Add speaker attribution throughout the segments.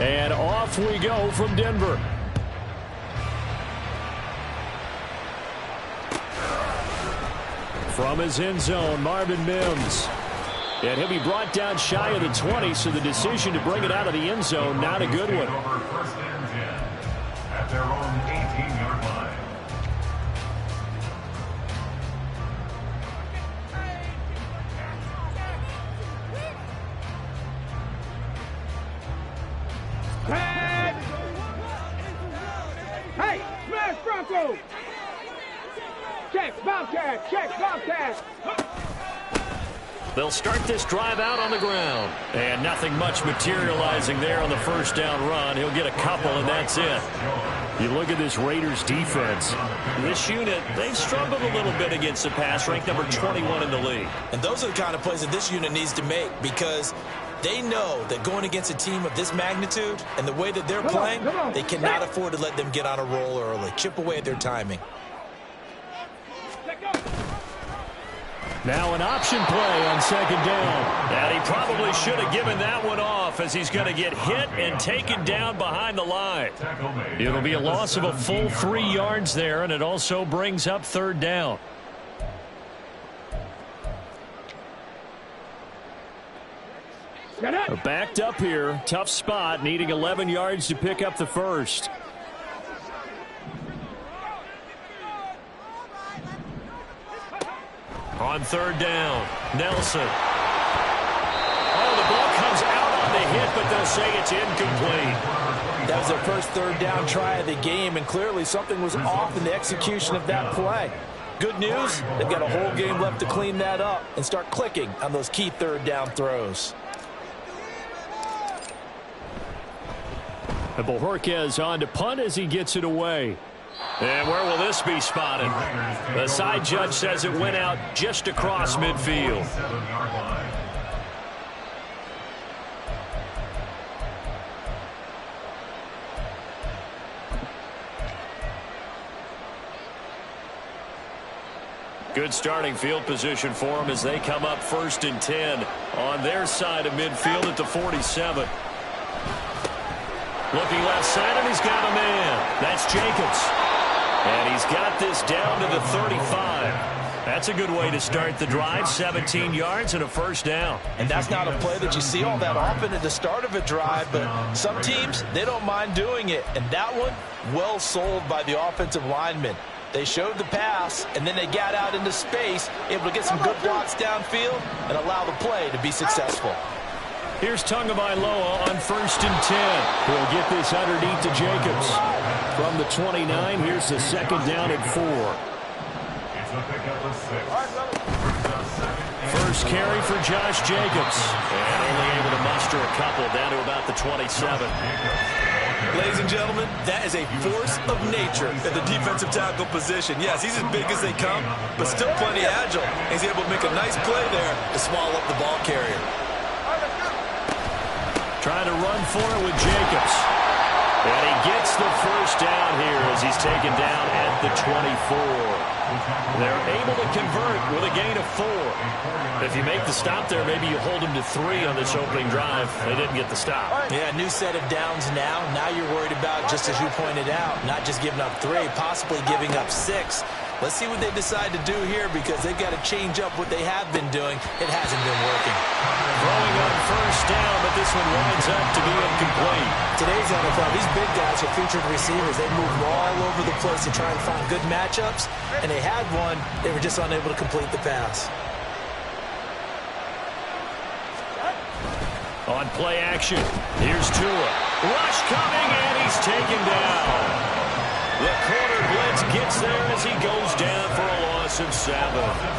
Speaker 1: And off we go from Denver. From his end zone, Marvin Mims. And he'll be brought down shy of the 20, so the decision to bring it out of the end zone, not a good one.
Speaker 2: First and 10 at their own 18-yard line.
Speaker 3: Hey, smash Bronco! Check, Bobcat, check, Bobcat!
Speaker 1: They'll start this drive out on the ground. And nothing much materializing there on the first down run. He'll get a couple, and that's it. You look at this Raiders defense. This unit, they've struggled a little bit against the pass, ranked number 21 in the league.
Speaker 4: And those are the kind of plays that this unit needs to make, because they know that going against a team of this magnitude and the way that they're playing, they cannot afford to let them get on a roll early. Chip away at their timing.
Speaker 1: Now an option play on second down. And he probably should have given that one off, as he's going to get hit and taken down behind the line. It'll be a loss of a full 3 yards there, and it also brings up third down. Backed up here. Tough spot, needing 11 yards to pick up the first. On third down, Nelson. Oh, the ball comes out on the hit, but they'll say it's incomplete.
Speaker 4: That was their first third down try of the game, and clearly something was off in the execution of that play. Good news, they've got a whole game left to clean that up and start clicking on those key third down throws.
Speaker 1: And Bojorquez on to punt as he gets it away. And where will this be spotted? The side judge says it went out just across midfield. Good starting field position for them as they come up first and 10 on their side of midfield at the 47. Looking left side, and he's got a man. That's Jacobs. And he's got this down to the 35. That's a good way to start the drive. 17 yards and a first down.
Speaker 4: And that's not a play that you see all that often at the start of a drive, but some teams, they don't mind doing it. And that one, well sold by the offensive lineman. They showed the pass, and then they got out into space, able to get some good blocks downfield and allow the play to be successful.
Speaker 1: Here's Tungavailoa on first and 10. He'll get this underneath to Jacobs. From the 29, here's the second down at 4. First carry for Josh Jacobs. And only able to muster a couple down to about the 27.
Speaker 4: Ladies and gentlemen, that is a force of nature at the defensive tackle position. Yes, he's as big as they come, but still plenty agile. He's able to make a nice play there to swallow up the ball carrier.
Speaker 1: Trying to run for it with Jacobs. And he gets the first down here as he's taken down at the 24. They're able to convert with a gain of 4. If you make the stop there, maybe you hold them to 3 on this opening drive. They didn't get the stop.
Speaker 4: Yeah, new set of downs now. Now you're worried about, just as you pointed out, not just giving up 3, possibly giving up 6. Let's see what they decide to do here, because they've got to change up what they have been doing. It hasn't been working.
Speaker 1: Throwing on first down, but this one winds up to be incomplete.
Speaker 4: Today's NFL, these big guys are featured receivers. They move all over the place to try and find good matchups, and they had one. They were just unable to complete the pass.
Speaker 1: On play action, here's Tua. Rush coming, and he's taken down. The corner blitz gets there as he goes down for a loss of 7.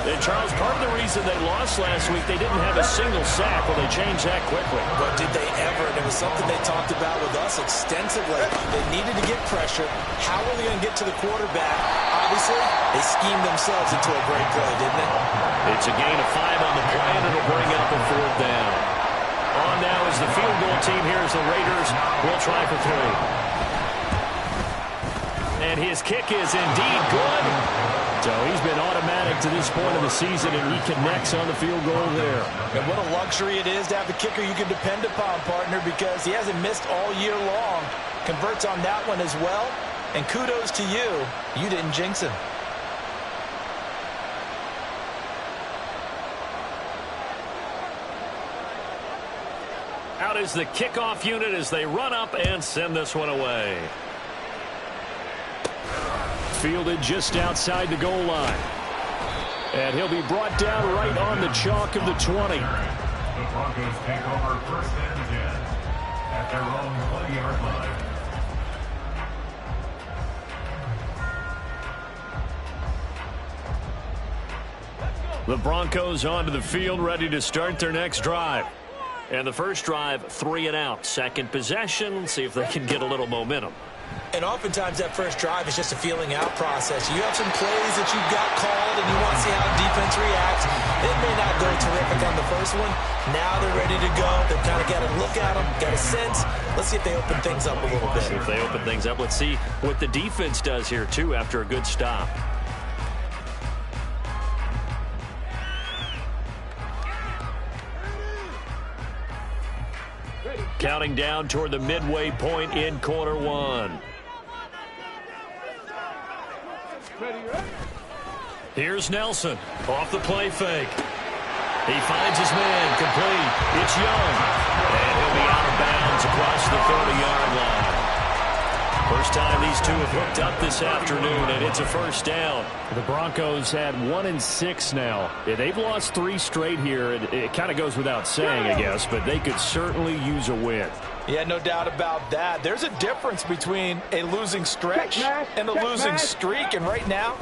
Speaker 1: And Charles, part of the reason they lost last week, they didn't have a single sack. Well, they changed that quickly.
Speaker 4: But did they ever? And it was something they talked about with us extensively. They needed to get pressure. How are they going to get to the quarterback? Obviously, they schemed themselves into a great play, didn't they?
Speaker 1: It's a gain of 5 on the play, and it'll bring up a 4th down. On now is the field goal team here as the Raiders will try for 3. And his kick is indeed good. So he's been automatic to this point of the season, and he connects on the field goal there.
Speaker 4: And what a luxury it is to have a kicker you can depend upon, partner, because he hasn't missed all year long. Converts on that one as well. And kudos to you. You didn't jinx him.
Speaker 1: Out is the kickoff unit as they run up and send this one away. Fielded just outside the goal line. And he'll be brought down right on the chalk of the 20.
Speaker 2: The Broncos take over 1st and 10 at their own 20-yard line.
Speaker 1: The Broncos onto the field, ready to start their next drive. And the first drive, 3 and out. Second possession, see if they can get a little momentum.
Speaker 4: And oftentimes that first drive is just a feeling out process. You have some plays that you've got called and you want to see how the defense reacts. It may not go terrific on the first one. Now they're ready to go. They've kind of got to look at them, got a sense. Let's see if they open things up a little bit.
Speaker 1: See if they open things up. Let's see what the defense does here, too, after a good stop. Counting down toward the midway point in quarter one. Here's Nelson off the play fake. He finds his man complete. It's Young. And he'll be out of bounds across the 30-yard line. First time these two have hooked up this afternoon, and it's a first down. The Broncos had 1-6 now. Yeah, they've lost 3 straight here. It kind of goes without saying, I guess, but they could certainly use a win.
Speaker 4: Yeah, no doubt about that. There's a difference between a losing stretch and a losing streak, and right now,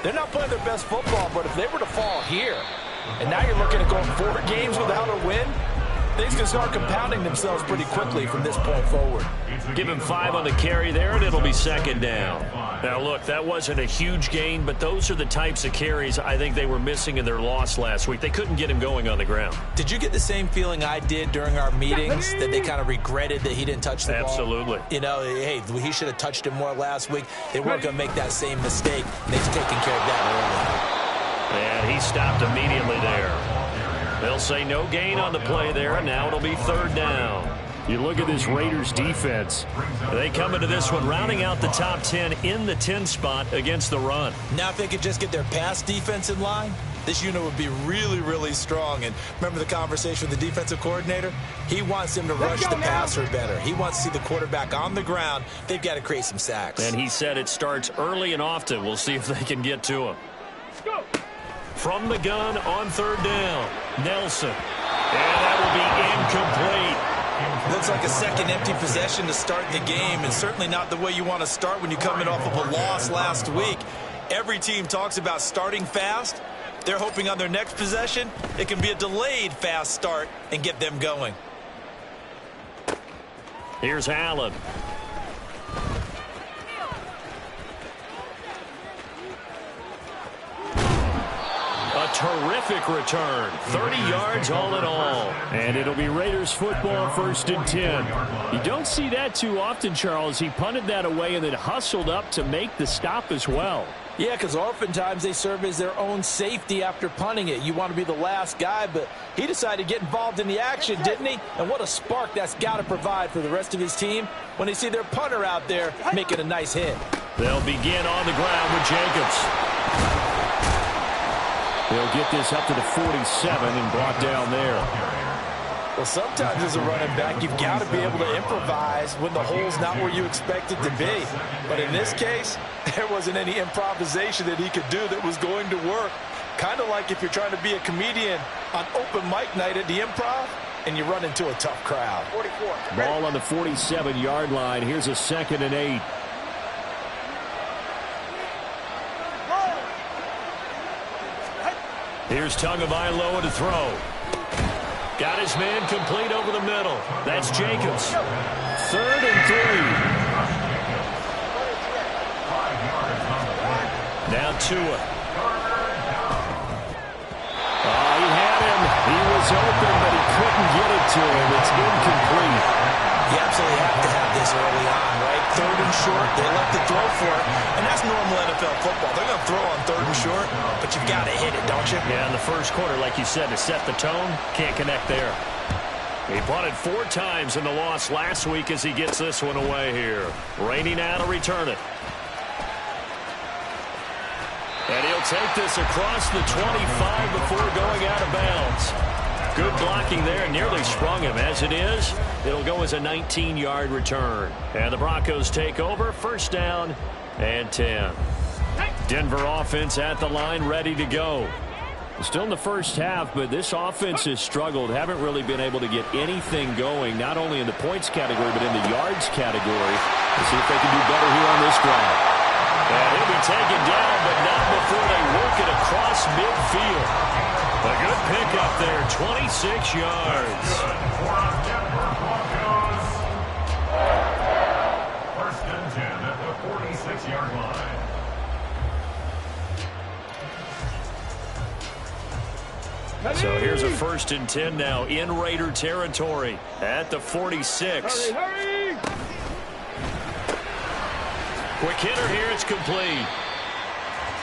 Speaker 4: they're not playing their best football, but if they were to fall here, and now you're looking at going 4 games without a win, things can start compounding themselves pretty quickly from this point forward.
Speaker 1: Give him 5 on the carry there, and it'll be second down. Now, look, that wasn't a huge gain, but those are the types of carries I think they were missing in their loss last week. They couldn't get him going on the ground.
Speaker 4: Did you get the same feeling I did during our meetings, that they kind of regretted that he didn't touch the ball?
Speaker 1: Absolutely.
Speaker 4: You know, hey, he should have touched him more last week. They weren't going to make that same mistake. They've taken care of that early.
Speaker 1: And he stopped immediately there. They'll say no gain on the play there, and now it'll be third down. You look at this Raiders defense. They come into this one rounding out the top 10 in the 10 spot against the run.
Speaker 4: Now if they could just get their pass defense in line, this unit would be really, really strong. And remember the conversation with the defensive coordinator? He wants them to rush the passer better. He wants to see the quarterback on the ground. They've got to create some sacks.
Speaker 1: And he said it starts early and often. We'll see if they can get to him. From the gun on third down, Nelson. And that will be incomplete.
Speaker 4: Looks like a second empty possession to start the game, and certainly not the way you want to start when you're coming off of a loss last week. Every team talks about starting fast. They're hoping on their next possession it can be a delayed fast start and get them going.
Speaker 1: Here's Allen. A terrific return. 30 yards all in all. And it'll be Raiders football, 1st and 10. You don't see that too often, Charles. He punted that away and then hustled up to make the stop as well.
Speaker 4: Yeah, because oftentimes they serve as their own safety after punting it. You want to be the last guy, but he decided to get involved in the action, didn't he? And what a spark that's got to provide for the rest of his team when they see their punter out there making a nice hit.
Speaker 1: They'll begin on the ground with Jacobs. They'll get this up to the 47 and brought down there.
Speaker 4: Well, sometimes as a running back, you've got to be able to improvise when the hole's not where you expect it to be. But in this case, there wasn't any improvisation that he could do that was going to work. Kind of like if you're trying to be a comedian on open mic night at the Improv and you run into a tough crowd.
Speaker 3: 44.
Speaker 1: Ball on the 47-yard line. Here's a 2nd and 8. Here's Tagovailoa to throw. Got his man complete over the middle. That's Jacobs. 3rd and 3. Now Tua. He had him. He was open, but he couldn't get it to him. It's incomplete.
Speaker 4: You absolutely have to have this early on, right? 3rd and short, they like to throw for it, and that's normal NFL football. They're going to throw on 3rd and short, but you've got to hit it, don't you?
Speaker 1: Yeah, in the first quarter, like you said, to set the tone, can't connect there. He punted 4 times in the loss last week as he gets this one away here. Rainey now to return it. And he'll take this across the 25 before going out of bounds. Good blocking there, nearly sprung him. As it is, it'll go as a 19-yard return. And the Broncos take over, 1st down and 10. Denver offense at the line, ready to go. Still in the first half, but this offense has struggled. Haven't really been able to get anything going, not only in the points category, but in the yards category. Let's see if they can do better here on this drive. And he'll be taken down, but not before they work it across midfield. A good pickup there, 26 yards.
Speaker 2: First and 10 at the 46-yard line.
Speaker 1: So here's a 1st and 10 now in Raider territory at the 46.
Speaker 3: Hurry!
Speaker 1: Quick hitter here, it's complete.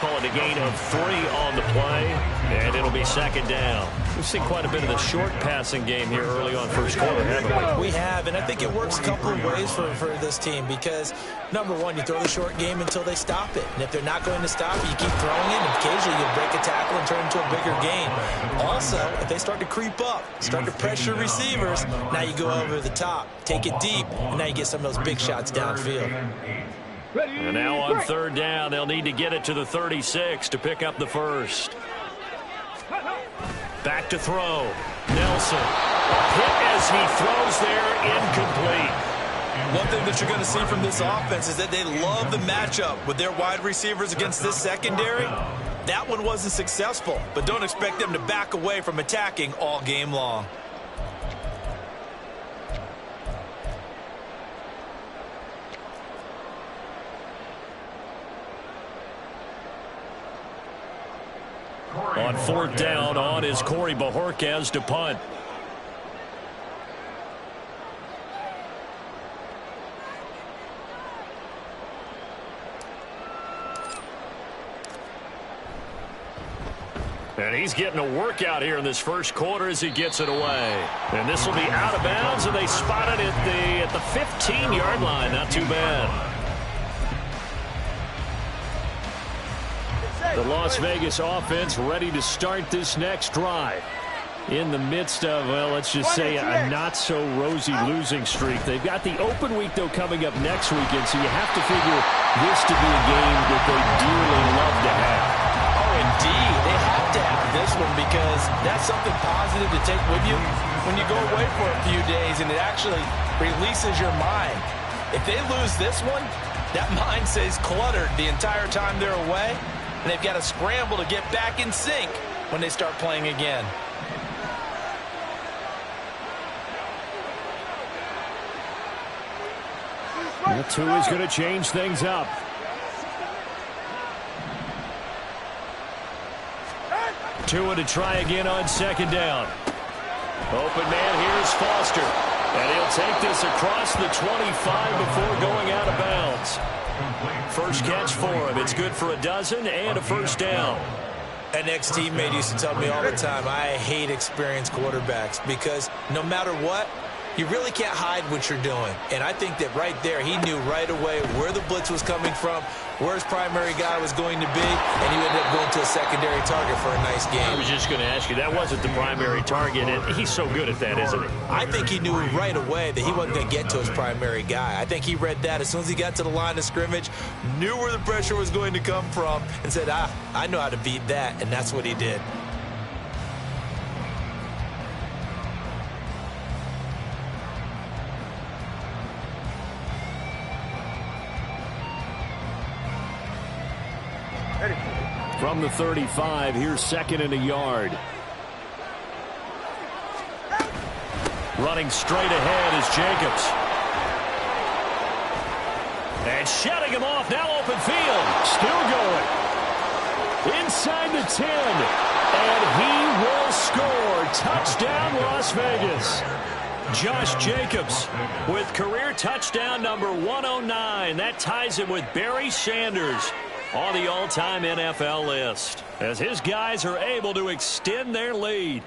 Speaker 1: Call it a gain of 3 on the play, and it'll be 2nd down. We've seen quite a bit of the short passing game here early on first quarter, haven't we?
Speaker 4: We have, and I think it works a couple of ways for this team because, number one, you throw the short game until they stop it. And if they're not going to stop it, you keep throwing it, and occasionally you'll break a tackle and turn it into a bigger game. Also, if they start to creep up, start to pressure receivers, now you go over the top, take it deep, and now you get some of those big shots downfield.
Speaker 1: And now on 3rd down, they'll need to get it to the 36 to pick up the 1st. Back to throw. Nelson. Hit as he throws there, incomplete.
Speaker 4: One thing that you're going to see from this offense is that they love the matchup with their wide receivers against this secondary. That one wasn't successful, but don't expect them to back away from attacking all game long.
Speaker 1: On 4th down, on is Corey Bajorquez to punt. And he's getting a workout here in this first quarter as he gets it away. And this will be out of bounds, and they spot it at the 15-yard line. Not too bad. The Las Vegas offense ready to start this next drive. In the midst of, well, let's just say a not-so-rosy losing streak. They've got the open week, though, coming up next weekend, so you have to figure this to be a game that they dearly love to have.
Speaker 4: Oh, indeed. They have to have this one because that's something positive to take with you when you go away for a few days, and it actually releases your mind. If they lose this one, that mind stays cluttered the entire time they're away, and they've got to scramble to get back in sync when they start playing again.
Speaker 1: Well, Tua's going to change things up. Tua to try again on 2nd down. Open man, here's Foster. And he'll take this across the 25 before going out of bounds. First catch for him. It's good for a dozen and a 1st down.
Speaker 4: An ex-teammate used to tell me all the time, I hate experienced quarterbacks because no matter what, you really can't hide what you're doing. And I think that right there, he knew right away where the blitz was coming from, where his primary guy was going to be, and he ended up going to a secondary target for a nice game.
Speaker 1: I was just going to ask you, that wasn't the primary target, and he's so good at that, isn't he?
Speaker 4: I think he knew right away that he wasn't going to get to his primary guy. I think he read that as soon as he got to the line of scrimmage, knew where the pressure was going to come from, and said, I know how to beat that, and that's what he did.
Speaker 1: From the 35, here's 2nd and a yard. Running straight ahead is Jacobs. And shutting him off, now open field. Still going. Inside the 10. And he will score. Touchdown, Las Vegas. Josh Jacobs with career touchdown number 109. That ties him with Barry Sanders on the all-time NFL list, as his guys are able to extend their lead.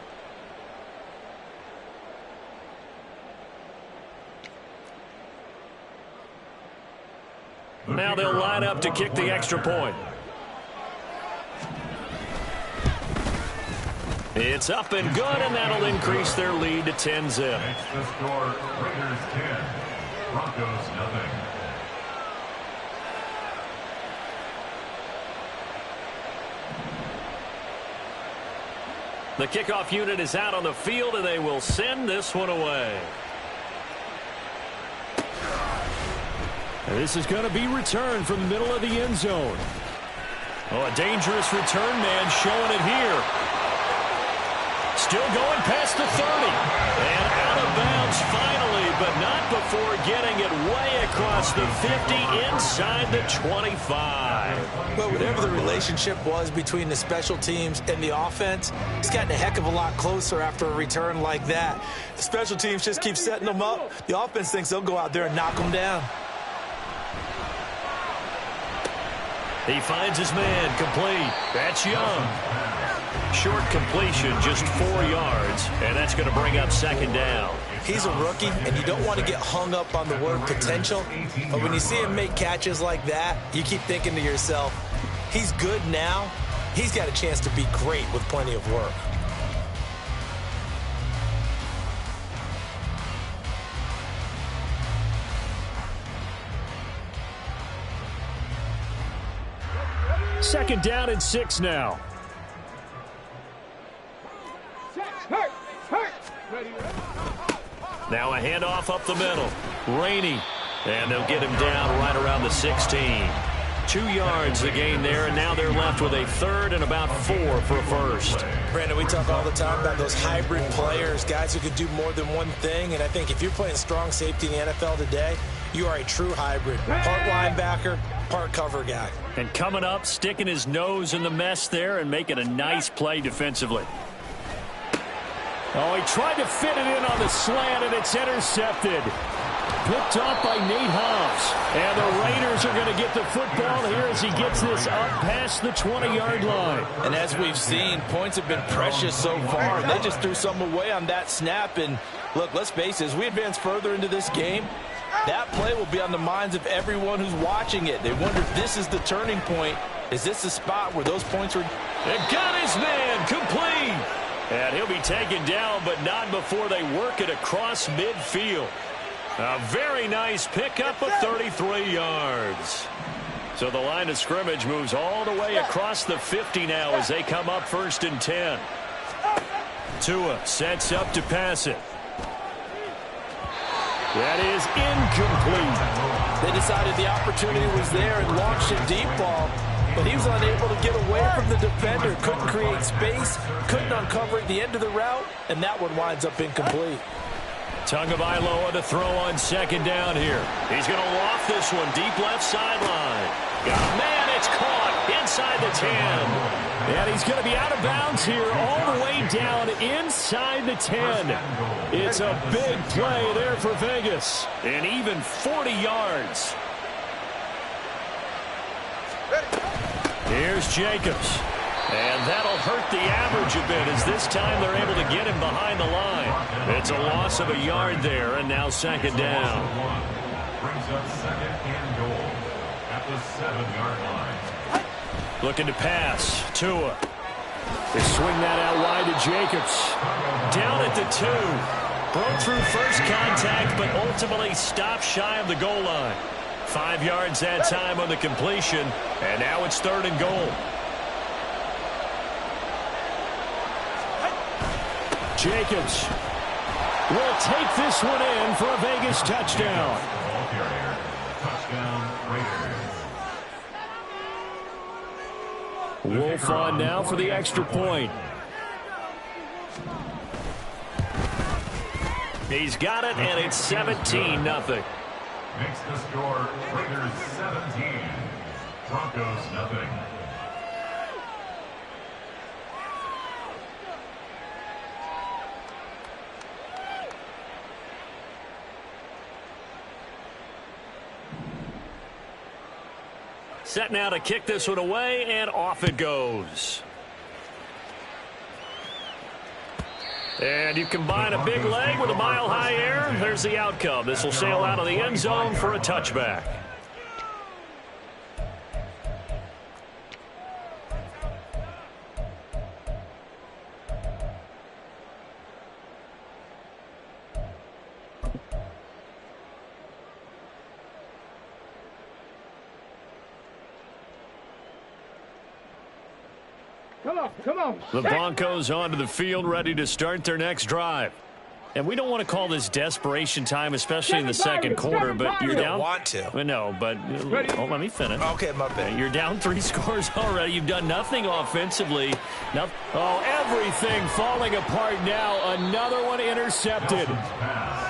Speaker 1: Now they'll line up to kick the extra point. It's up and good, and that'll increase their lead to 10-zip.
Speaker 2: Makes the score Raiders 10, Broncos nothing.
Speaker 1: The kickoff unit is out on the field, and they will send this one away. This is going to be returned from the middle of the end zone. Oh, a dangerous return man showing it here. Still going past the 30. And out of bounds finally, but not before getting it way across the 50 inside the 25.
Speaker 4: Well, whatever the relationship was between the special teams and the offense, it's gotten a heck of a lot closer after a return like that. The special teams just keep setting them up. The offense thinks they'll go out there and knock them down.
Speaker 1: He finds his man, complete. That's Young. Short completion, just 4 yards, and that's going to bring up second down.
Speaker 4: He's a rookie, and you don't want to get hung up on the word potential, but when you see him make catches like that, you keep thinking to yourself, he's good now. He's got a chance to be great with plenty of work.
Speaker 1: Second down and 6 now. Now a handoff up the middle. Rainey. And they'll get him down right around the 16. 2 yards the gain there, and now they're left with a third and about 4 for a first.
Speaker 4: Brandon, we talk all the time about those hybrid players, guys who can do more than one thing, and I think if you're playing strong safety in the NFL today, you are a true hybrid. Part linebacker, part cover guy.
Speaker 1: And coming up, sticking his nose in the mess there and making a nice play defensively. Oh, he tried to fit it in on the slant, and it's intercepted. Picked off by Nate Hobbs. And the Raiders are going to get the football here as he gets this up past the 20-yard line.
Speaker 4: And as we've seen, points have been precious so far. They just threw some away on that snap. And look, let's face it, as we advance further into this game, that play will be on the minds of everyone who's watching it. They wonder if this is the turning point. Is this the spot where those points were?
Speaker 1: They've got his man complete. And he'll be taken down, but not before they work it across midfield. A very nice pickup of 33 yards. So the line of scrimmage moves all the way across the 50 now as they come up 1st and 10. Tua sets up to pass it. That is incomplete.
Speaker 4: They decided the opportunity was there and launched a deep ball, but he was unable to get away from the defender. Couldn't create space, couldn't uncover at the end of the route, and that one winds up incomplete.
Speaker 1: Tagovailoa to throw on second down here. He's going to loft this one deep left sideline. Got a man, it's caught inside the 10. And he's going to be out of bounds here all the way down inside the 10. It's a big play there for Vegas. And even 40 yards. Here's Jacobs. And that'll hurt the average a bit as this time they're able to get him behind the line. It's a loss of a yard there, and now second down.
Speaker 2: Brings up second and goal at the 7-yard line.
Speaker 1: Looking to pass. Tua. They swing that out wide to Jacobs. Down at the 2. Broke through first contact, but ultimately stopped shy of the goal line. 5 yards that time on the completion, and now it's 3rd and goal. Jacobs will take this one in for a Vegas touchdown.
Speaker 2: Ball carrier. Touchdown, Raiders.
Speaker 1: Wolf on now for the extra point. He's got it, and it's 17-0.
Speaker 2: Makes the score Raiders 17, Broncos nothing.
Speaker 1: set now to kick this one away, and off it goes. And you combine a big leg with a mile-high air. There's the outcome. This will sail out of the end zone for a touchback.
Speaker 3: Come on.
Speaker 1: The Broncos onto the field, ready to start their next drive. And we don't want to call this desperation time, especially in the second quarter, but you're down.
Speaker 4: You don't want to.
Speaker 1: Well, no, but let me finish.
Speaker 4: Okay, my bad.
Speaker 1: You're down 3 scores already. You've done nothing offensively. Everything falling apart now. Another one intercepted.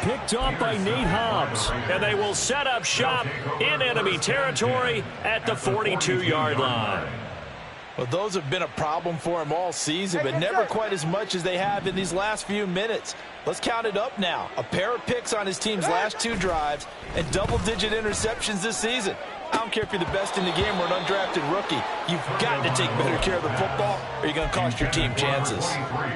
Speaker 1: Picked off by Nate Hobbs. And they will set up shop in enemy territory at the 42-yard line.
Speaker 4: Well, those have been a problem for him all season, but never quite as much as they have in these last few minutes. Let's count it up now. A pair of picks on his team's last 2 drives and double-digit interceptions this season. I don't care if you're the best in the game or an undrafted rookie. You've got to take better care of the football or you're going to cost your team chances.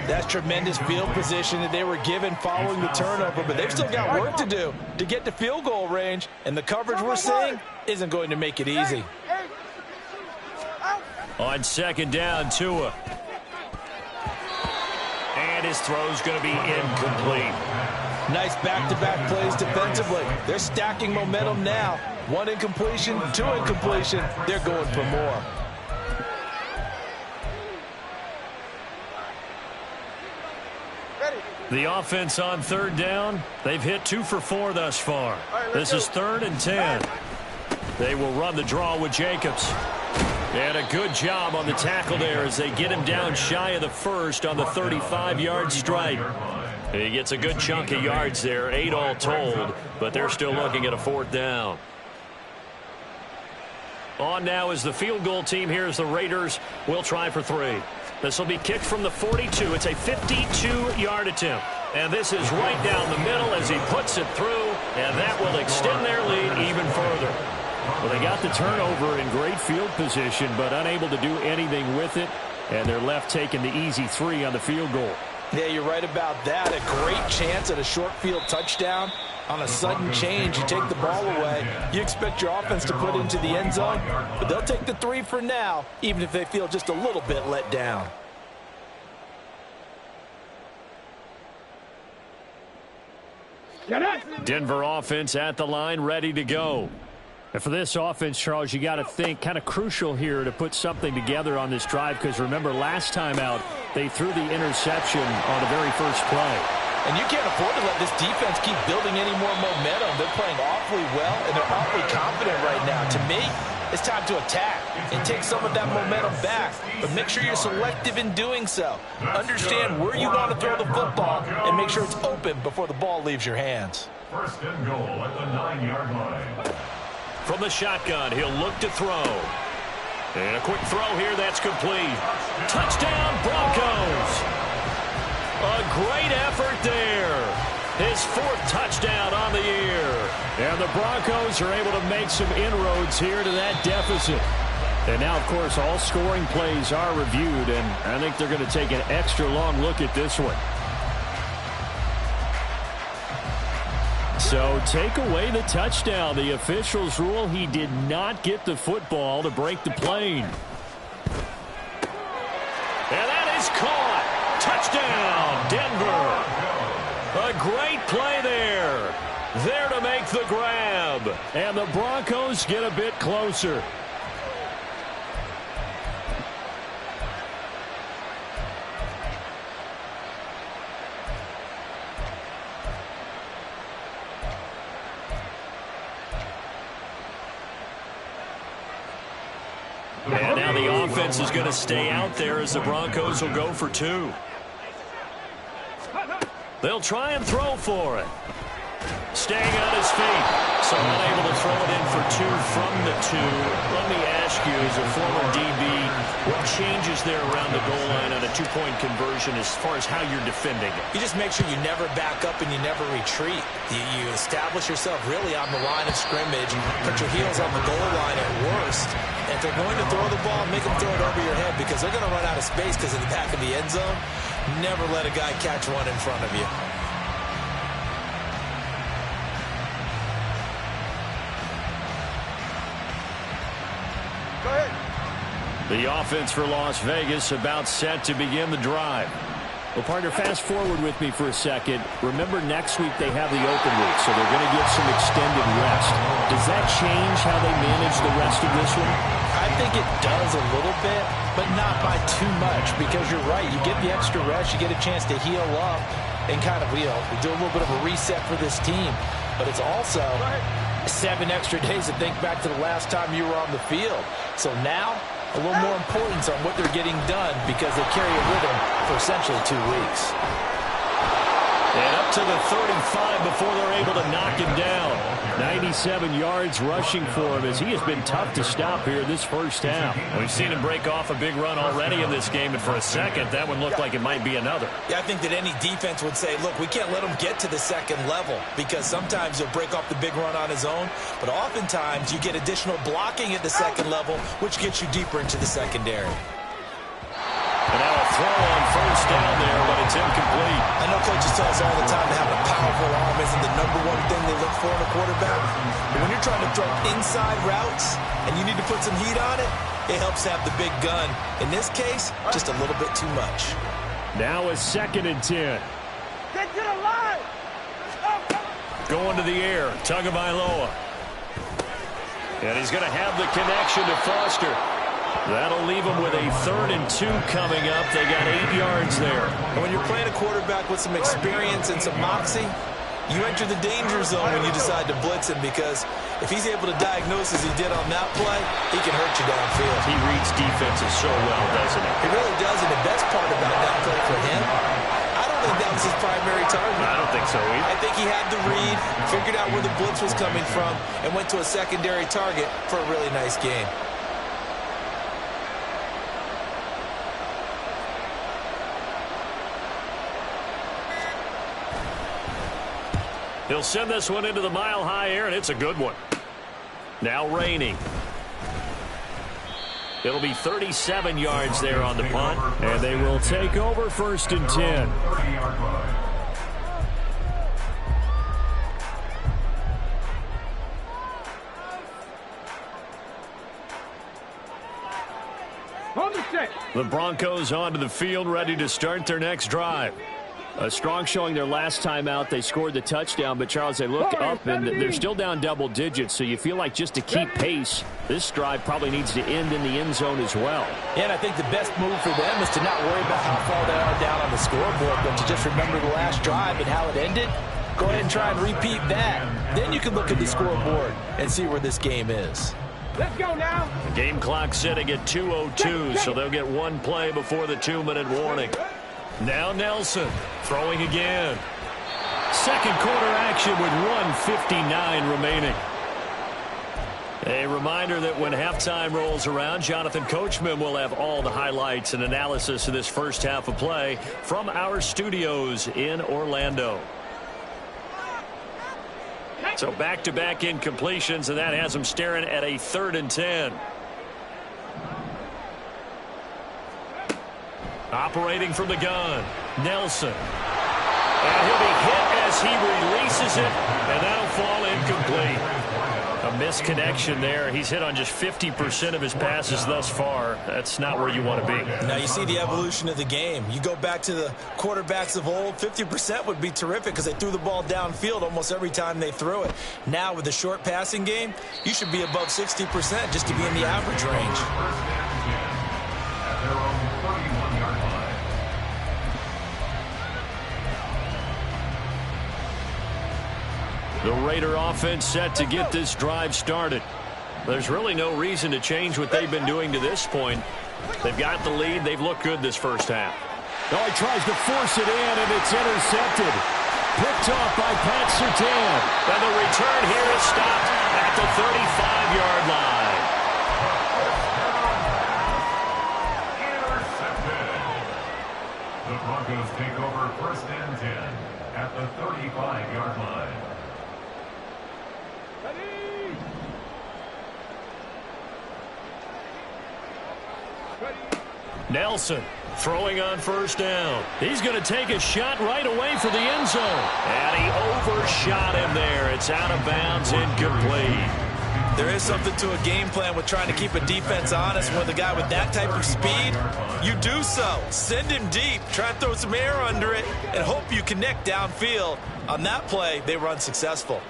Speaker 4: That's tremendous field position that they were given following the turnover, but they've still got work to do to get to field goal range, and the coverage we're seeing isn't going to make it easy.
Speaker 1: On second down, Tua. And his throw's going to be incomplete.
Speaker 4: Nice back-to-back plays defensively. They're stacking momentum now. 1 incompletion, 2 incompletion. They're going for more.
Speaker 1: The offense on third down. They've hit 2 for 4 thus far. This is 3rd and 10. They will run the draw with Jacobs. And a good job on the tackle there as they get him down shy of the first on the 35-yard strike. He gets a good chunk of yards there, 8 all told, but they're still looking at a 4th down. On now is the field goal team. Here's the Raiders. Will try for 3. This will be kicked from the 42. It's a 52-yard attempt. And this is right down the middle as he puts it through, and that will extend their lead even further. Well, they got the turnover in great field position, but unable to do anything with it, and they're left taking the easy 3 on the field goal.
Speaker 4: Yeah, you're right about that. A great chance at a short field touchdown. On a sudden change, you take the ball away. You expect your offense to put into the end zone, but they'll take the 3 for now, even if they feel just a little bit let down.
Speaker 1: Denver offense at the line, ready to go. And for this offense, Charles, you got to think kind of crucial here to put something together on this drive, because remember last time out they threw the interception on the very first play.
Speaker 4: And you can't afford to let this defense keep building any more momentum. They're playing awfully well, and they're awfully confident right now. To me, it's time to attack and take some of that momentum back, but make sure you're selective in doing so. Understand where you want to throw the football and make sure it's open before the ball leaves your hands.
Speaker 2: 1st and goal at the 9-yard line.
Speaker 1: From the shotgun, he'll look to throw. And a quick throw here, that's complete. Touchdown, Broncos! A great effort there. His 4th touchdown on the year. And the Broncos are able to make some inroads here to that deficit. And now, of course, all scoring plays are reviewed, and I think they're going to take an extra long look at this one. So take away the touchdown. The officials rule he did not get the football to break the plane. And that is caught. Touchdown, Denver. A great play there. There to make the grab. And the Broncos get a bit closer. And now the offense is going to stay out there as the Broncos will go for 2. They'll try and throw for it. Staying on his feet. So unable to throw it in for 2 from the 2. Let me ask you, as a former DB, what changes there around the goal line on a 2-point conversion as far as how you're defending it?
Speaker 4: You just make sure you never back up and you never retreat. You establish yourself really on the line of scrimmage, put your heels on the goal line at worst. And if they're going to throw the ball, make them throw it over your head because they're going to run out of space because of the back of the end zone. Never let a guy catch one in front of you.
Speaker 1: The offense for Las Vegas about set to begin the drive. Well, partner, fast forward with me for a second. Remember, next week they have the open week, so they're going to get some extended rest. Does that change how they manage the rest of this one?
Speaker 4: I think it does a little bit, but not by too much, because you're right. You get the extra rest, you get a chance to heal up, and kind of, do a little bit of a reset for this team. But it's also 7 extra days to think back to the last time you were on the field. So now, a little more importance on what they're getting done because they carry it with them for essentially 2 weeks.
Speaker 1: And up to the 35 before they're able to knock him down. 97 yards rushing for him as he has been tough to stop here this first half. We've seen him break off a big run already in this game, and for a second, that one looked like it might be another.
Speaker 4: Yeah, I think that any defense would say, look, we can't let him get to the second level because sometimes he'll break off the big run on his own, but oftentimes you get additional blocking at the second level, which gets you deeper into the secondary.
Speaker 1: And now a throw on first down there, but it's incomplete.
Speaker 4: I know coaches tell us all the time that having a powerful arm isn't the #1 thing they look for in a quarterback. But when you're trying to throw inside routes and you need to put some heat on it, it helps have the big gun. In this case, just a little bit too much.
Speaker 1: Now a 2nd and 10.
Speaker 3: Get to the line!
Speaker 1: Going to the air, Tagovailoa. And he's going to have the connection to Foster. That'll leave them with a 3rd and 2 coming up. They got 8 yards there.
Speaker 4: And when you're playing a quarterback with some experience and some moxie, you enter the danger zone when you decide to blitz him because if he's able to diagnose as he did on that play, he can hurt you downfield.
Speaker 1: He reads defenses so well, doesn't he?
Speaker 4: He really does, and the best part about that play for him, I don't think that was his primary target.
Speaker 1: I don't think so either.
Speaker 4: I think he had the read, figured out where the blitz was coming from, and went to a secondary target for a really nice game.
Speaker 1: He'll send this one into the mile-high air, and it's a good one. Now raining. It'll be 37 yards there on the punt, and they will take over 1st and 10.
Speaker 3: Hold the stick.
Speaker 1: The Broncos onto the field, ready to start their next drive. A strong showing their last time out. They scored the touchdown, but, Charles, they look up, and they're still down double digits, so you feel like just to keep pace, this drive probably needs to end in the end zone as well.
Speaker 4: Yeah, and I think the best move for them is to not worry about how far they are down on the scoreboard, but to just remember the last drive and how it ended. Go ahead and try and repeat that. Then you can look at the scoreboard and see where this game is.
Speaker 3: Let's go now.
Speaker 1: The game clock setting at 2:02, so they'll get 1 play before the 2-minute warning. Now Nelson throwing again. 2nd quarter action with 1:59 remaining. A reminder that when halftime rolls around, Jonathan Coachman will have all the highlights and analysis of this first half of play from our studios in Orlando. So back-to-back incompletions, and that has them staring at a 3rd and 10. Operating from the gun, Nelson. And he'll be hit as he releases it, and that'll fall incomplete. A misconnection there. He's hit on just 50% of his passes thus far. That's not where you want to be.
Speaker 4: Now you see the evolution of the game. You go back to the quarterbacks of old, 50% would be terrific because they threw the ball downfield almost every time they threw it. Now with the short passing game, you should be above 60% just to be in the average range.
Speaker 1: The Raider offense set to get this drive started. There's really no reason to change what they've been doing to this point. They've got the lead. They've looked good this first half.
Speaker 5: Oh, he tries to force it in, and it's intercepted.
Speaker 1: Picked off by Pat Surtain. And the return here is stopped at the 35-yard line.
Speaker 2: The Broncos take over 1st and 10 at the 35-yard line.
Speaker 1: Nelson throwing on 1st down. He's going to take a shot right away for the end zone. And he overshot him there. It's out of bounds, incomplete.
Speaker 4: There is something to a game plan with trying to keep a defense honest. With a guy with that type of speed, you do so. Send him deep, try and throw some air under it, and hope you connect downfield. On that play, they were unsuccessful.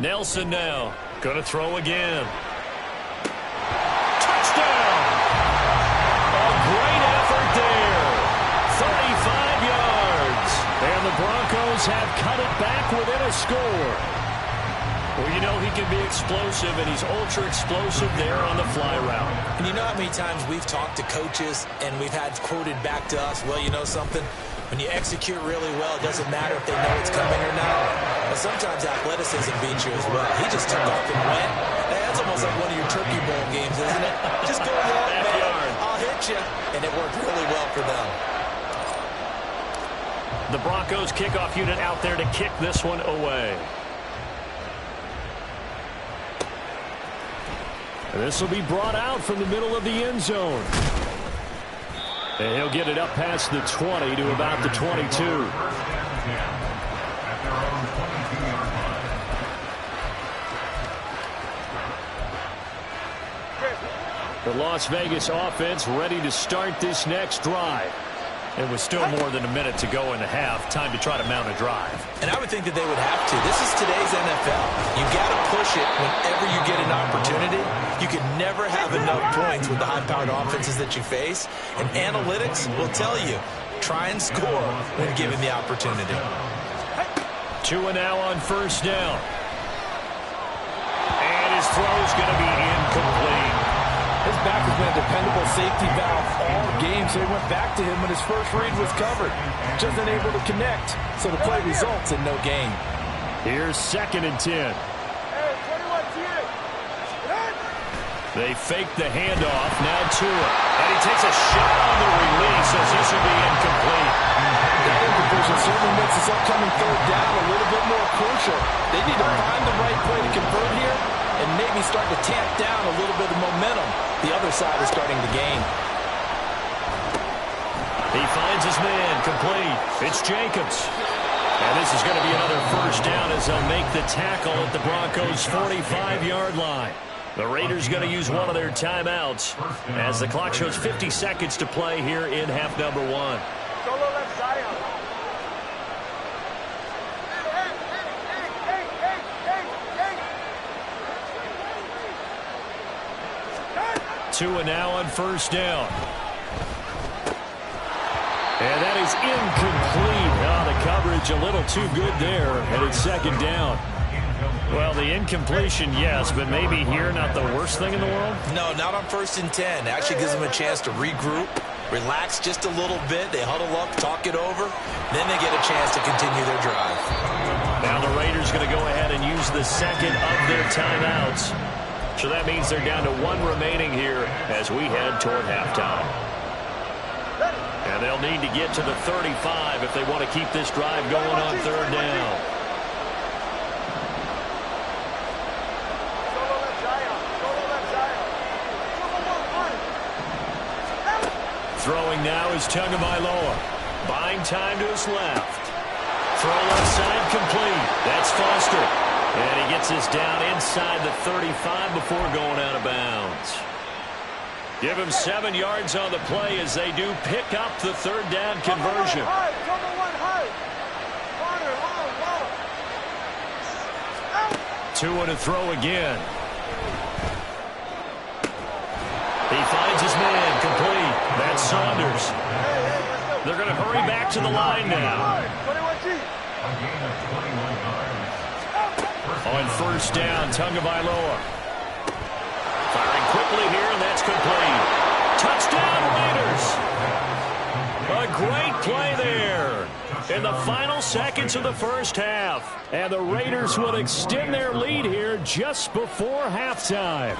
Speaker 1: Nelson now going to throw again. Touchdown! A great effort there. 35 yards. And the Broncos have cut it back within a score. Well, you know he can be explosive, and he's ultra explosive there on the fly route.
Speaker 4: And you know how many times we've talked to coaches and we've had quoted back to us, well, you know something? When you execute really well, it doesn't matter if they know it's coming or not. But sometimes athleticism beats you as well. He just took off and went. Hey, that's almost like one of your Turkey Bowl games, isn't it? Just go long, man. I'll hit you. And it worked really well for them.
Speaker 1: The Broncos kickoff unit out there to kick this one away. And this will be brought out from the middle of the end zone. And he'll get it up past the 20 to about the 22. The Las Vegas offense ready to start this next drive. It was still more than a minute to go in the half. Time to try to mount a drive.
Speaker 4: And I would think that they would have to. This is today's NFL. You got to push it whenever you get an opportunity. You can never have enough points with the high-powered offenses that you face. And analytics will tell you, try and score when given the opportunity.
Speaker 1: Tua now on 1st down. And his throw is going to be incomplete.
Speaker 5: His back has been a dependable safety valve all game, so he went back to him when his first read was covered. Just unable to connect, so the play results in no gain.
Speaker 1: Here's 2nd and 10. They fake the handoff. Now Tua. And he takes a shot on the release as this will be incomplete.
Speaker 5: That incompletion certainly makes this upcoming 3rd down a little bit more crucial. They need to find the right play to convert here and maybe start to tamp down a little bit of momentum. The other side is starting to gain.
Speaker 1: He finds his man, complete. It's Jacobs. And this is going to be another 1st down as they'll make the tackle at the Broncos' 45-yard line. The Raiders going to use one of their timeouts as the clock shows 50 seconds to play here in half number 1. Tua now on 1st down. And that is incomplete. Oh, the coverage a little too good there, and it's 2nd down. Well, the incompletion, yes, but maybe here not the worst thing in the world?
Speaker 4: No, not on 1st and 10. It actually gives them a chance to regroup, relax just a little bit. They huddle up, talk it over. Then they get a chance to continue their drive.
Speaker 1: Now the Raiders going to go ahead and use the 2nd of their timeouts. So that means they're down to 1 remaining here as we head toward halftime. And they'll need to get to the 35 if they want to keep this drive going on 3rd down. Throwing now is Tagovailoa. Buying time to his left. Throw left side complete. That's Foster. And he gets this down inside the 35 before going out of bounds. Give him 7 yards on the play as they do pick up the 3rd down conversion. Tua to throw again. He finds his man complete. That's Saunders. They're going to hurry back to the line now. On 1st down, Tagovailoa. Firing quickly here, and that's complete. Touchdown, Raiders. A great play there in the final seconds of the first half. And the Raiders will extend their lead here just before halftime.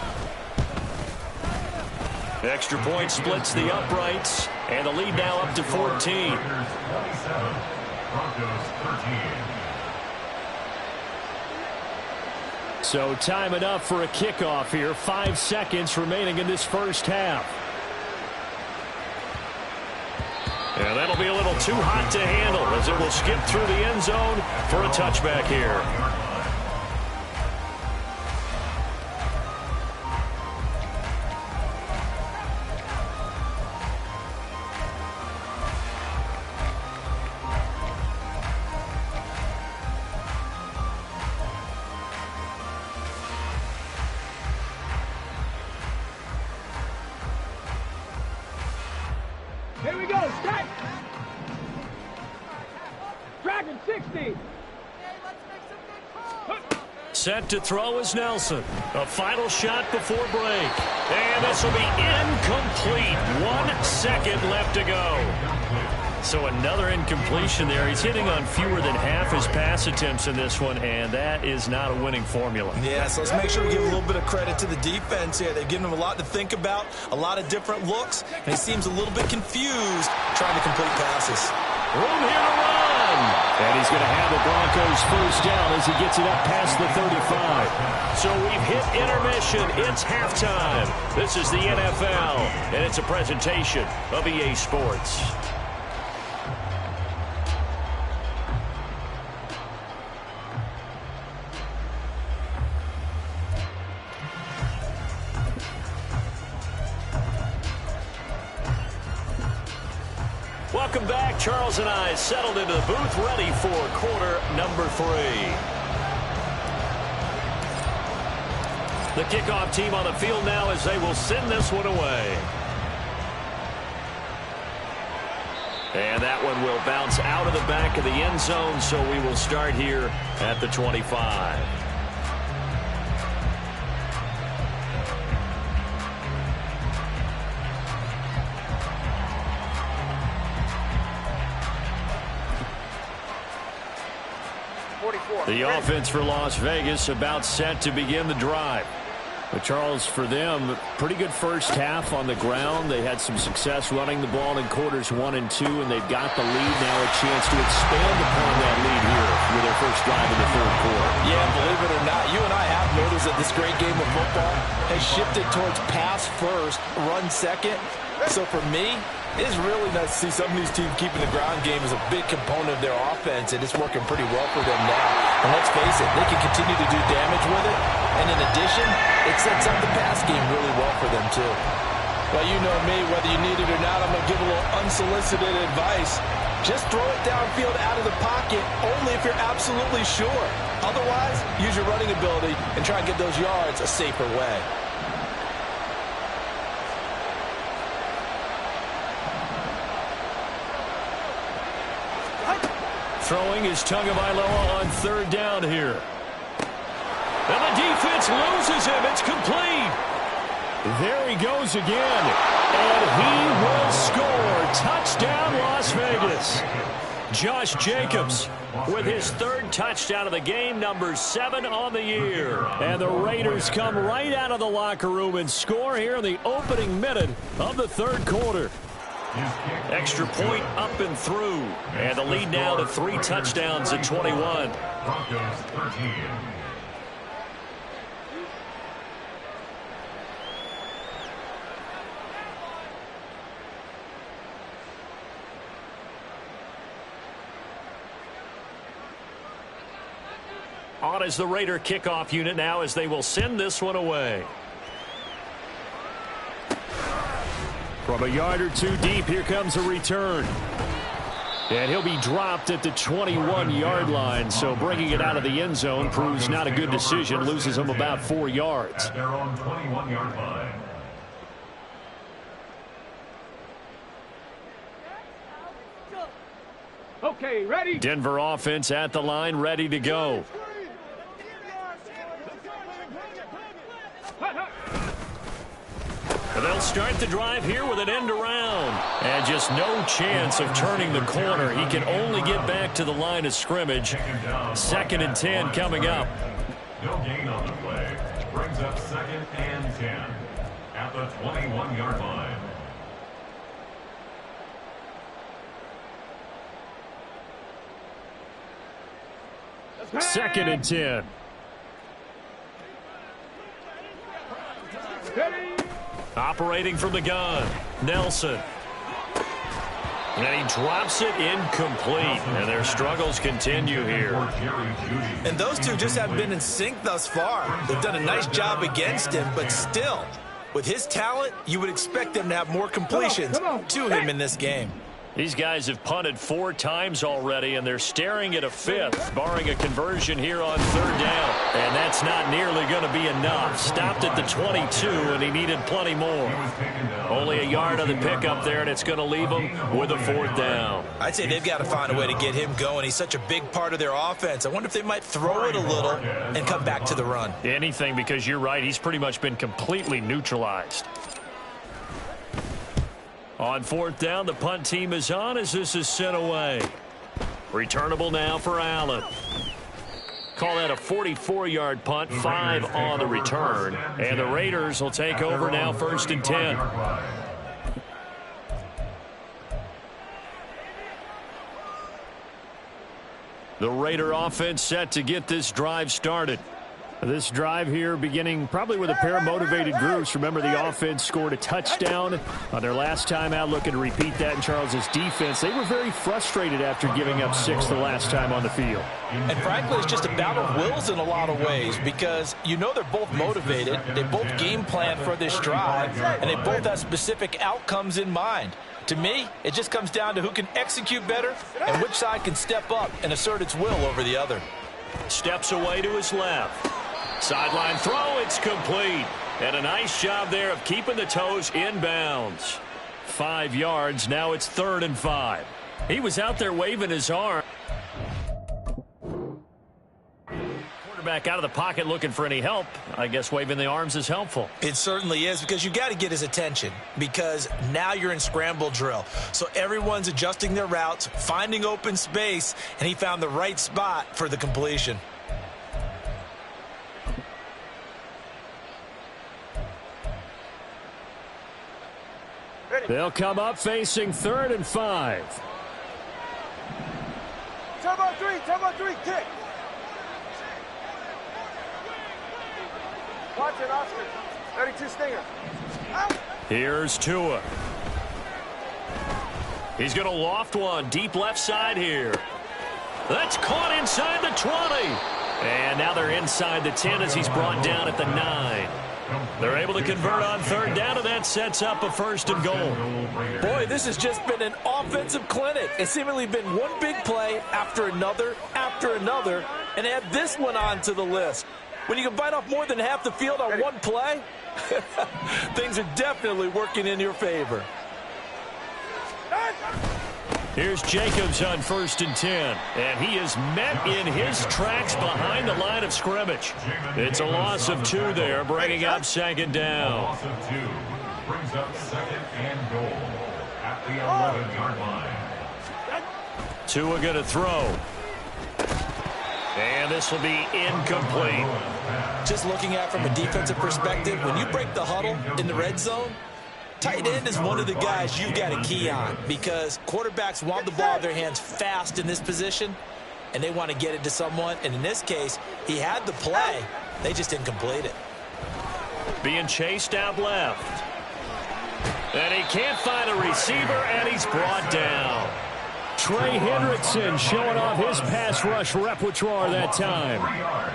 Speaker 1: Extra point splits the uprights, and the lead now up to 14. So time enough for a kickoff here. 5 seconds remaining in this first half. And that'll be a little too hot to handle as it will skip through the end zone for a touchback here.
Speaker 3: Here we go, set! Dragon 60!
Speaker 1: Set to throw is Nelson. A final shot before break. And this will be incomplete. 1 second left to go. So another incompletion there. He's hitting on fewer than half his pass attempts in this one, and that is not a winning formula.
Speaker 5: Yeah, so let's make sure we give a little bit of credit to the defense here. They've given him a lot to think about, a lot of different looks, and he seems a little bit confused trying to complete passes.
Speaker 1: Room here to run. And he's going to have the Broncos first down as he gets it up past the 35. So we've hit intermission. It's halftime. This is the NFL, and it's a presentation of EA Sports. Welcome back. Charles and I settled into the booth, ready for quarter number 3. The kickoff team on the field now as they will send this one away. And that one will bounce out of the back of the end zone, so we will start here at the 25. The offense for Las Vegas about set to begin the drive. But Charles, for them, pretty good first half on the ground. They had some success running the ball in quarters 1 and 2, and they've got the lead now, a chance to expand upon that lead here with their first drive in the third quarter.
Speaker 5: Yeah, believe it or not, you and I have noticed that this great game of football has shifted towards pass first, run second. So for me, it's really nice to see some of these teams keeping the ground game as a big component of their offense, and it's working pretty well for them now. And let's face it, they can continue to do damage with it. And in addition, it sets up the pass game really well for them, too. Well, you know me, whether you need it or not, I'm going to give a little unsolicited advice. Just throw it downfield out of the pocket, only if you're absolutely sure. Otherwise, use your running ability and try and get those yards a safer way.
Speaker 1: Throwing is Tagovailoa on third down here. And the defense loses him. It's complete. There he goes again. And he will score. Touchdown, Las Vegas. Josh Jacobs with his third touchdown of the game, number 7 on the year. And the Raiders come right out of the locker room and score here in the opening minute of the third quarter. Extra point up and through. And the lead now to 3 touchdowns at 21.
Speaker 2: Broncos 13.
Speaker 1: On is the Raider kickoff unit now as they will send this one away. From a yard or 2 deep, here comes a return. And he'll be dropped at the 21-yard line, so bringing it out of the end zone proves not a good decision, loses him about 4 yards.
Speaker 2: At their own 21-yard line.
Speaker 3: Okay, ready?
Speaker 1: Denver offense at the line, ready to go. And they'll start the drive here with an end around. And just no chance of turning the corner. He can only get back to the line of scrimmage. 2nd and 10 coming up.
Speaker 2: No gain on the play. Brings up 2nd and 10 at the 21-yard line.
Speaker 1: Second and 10. Operating from the gun, Nelson. And he drops it incomplete. And their struggles continue here.
Speaker 4: And those two just haven't been in sync thus far. They've done a nice job against him, but still, with his talent, you would expect them to have more completions to him in this game.
Speaker 1: These guys have punted 4 times already, and they're staring at a 5th, barring a conversion here on 3rd down. And that's not nearly going to be enough. Stopped at the 22, and he needed plenty more. Only a yard on the pickup there, and it's going to leave him with a 4th down.
Speaker 4: I'd say they've got to find a way to get him going. He's such a big part of their offense. I wonder if they might throw it a little and come back to the run.
Speaker 1: Anything, because you're right. He's pretty much been completely neutralized. On 4th down, the punt team is on as this is sent away. Returnable now for Allen. Call that a 44-yard punt, 5 on the return. And the Raiders will take over now 1st and 10. The Raider offense set to get this drive started. This drive here beginning probably with a pair of motivated groups. Remember, the offense scored a touchdown on their last time out, looking to repeat that in Charles's defense. They were very frustrated after giving up 6 the last time on the field.
Speaker 4: And frankly, it's just a battle of wills in a lot of ways because you know they're both motivated. They both game plan for this drive, and they both have specific outcomes in mind. To me, it just comes down to who can execute better and which side can step up and assert its will over the other.
Speaker 1: Steps away to his left. Sideline throw, it's complete. And a nice job there of keeping the toes inbounds. 5 yards, now it's 3rd and 5. He was out there waving his arm. Quarterback out of the pocket looking for any help. I guess waving the arms is helpful.
Speaker 4: It certainly is, because you got to get his attention, because now you're in scramble drill. So everyone's adjusting their routes, finding open space, and he found the right spot for the completion.
Speaker 1: They'll come up facing 3rd and 5.
Speaker 3: Turbo 3, kick. Watch it, Oscar. 32 Stinger.
Speaker 1: Here's Tua. He's going to loft one deep left side here. That's caught inside the 20. And now they're inside the 10 as he's brought down at the 9. They're able to convert on 3rd down, and that sets up a 1st and goal.
Speaker 4: Boy, this has just been an offensive clinic. It's seemingly been one big play after another, and add this one onto the list. When you can bite off more than half the field on one play, things are definitely working in your favor.
Speaker 1: Here's Jacobs on 1st and 10, and he is met in his tracks behind the line of scrimmage. It's a loss of 2 there, bringing up 2nd down.
Speaker 2: Loss of 2 brings up 2nd and goal at the 11-yard line.
Speaker 1: Tua going to throw. And this will be incomplete.
Speaker 4: Just looking at it from a defensive perspective, when you break the huddle in the red zone, tight end is one of the guys you've got to key on, because quarterbacks want the ball in their hands fast in this position, and they want to get it to someone. And in this case, he had the play. They just didn't complete it.
Speaker 1: Being chased out left. And he can't find a receiver, and he's brought down. Trey Hendrickson showing off his pass rush repertoire that time.
Speaker 2: 3 yards.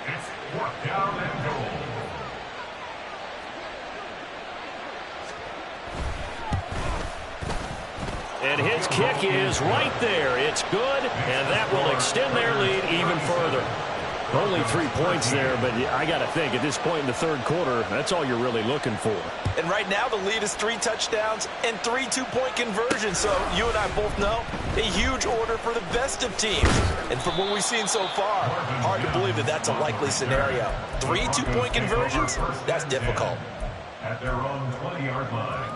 Speaker 2: It's 4th down and goal.
Speaker 1: And his kick is right there. It's good, and that will extend their lead even further. Only 3 points there, but I got to think at this point in the 3rd quarter, that's all you're really looking for.
Speaker 4: And right now the lead is 3 touchdowns and 3 2-point conversions. So you and I both know a huge order for the best of teams. And from what we've seen so far, hard to believe that that's a likely scenario. 3 2-point conversions? That's difficult.
Speaker 2: at their own 20-yard line.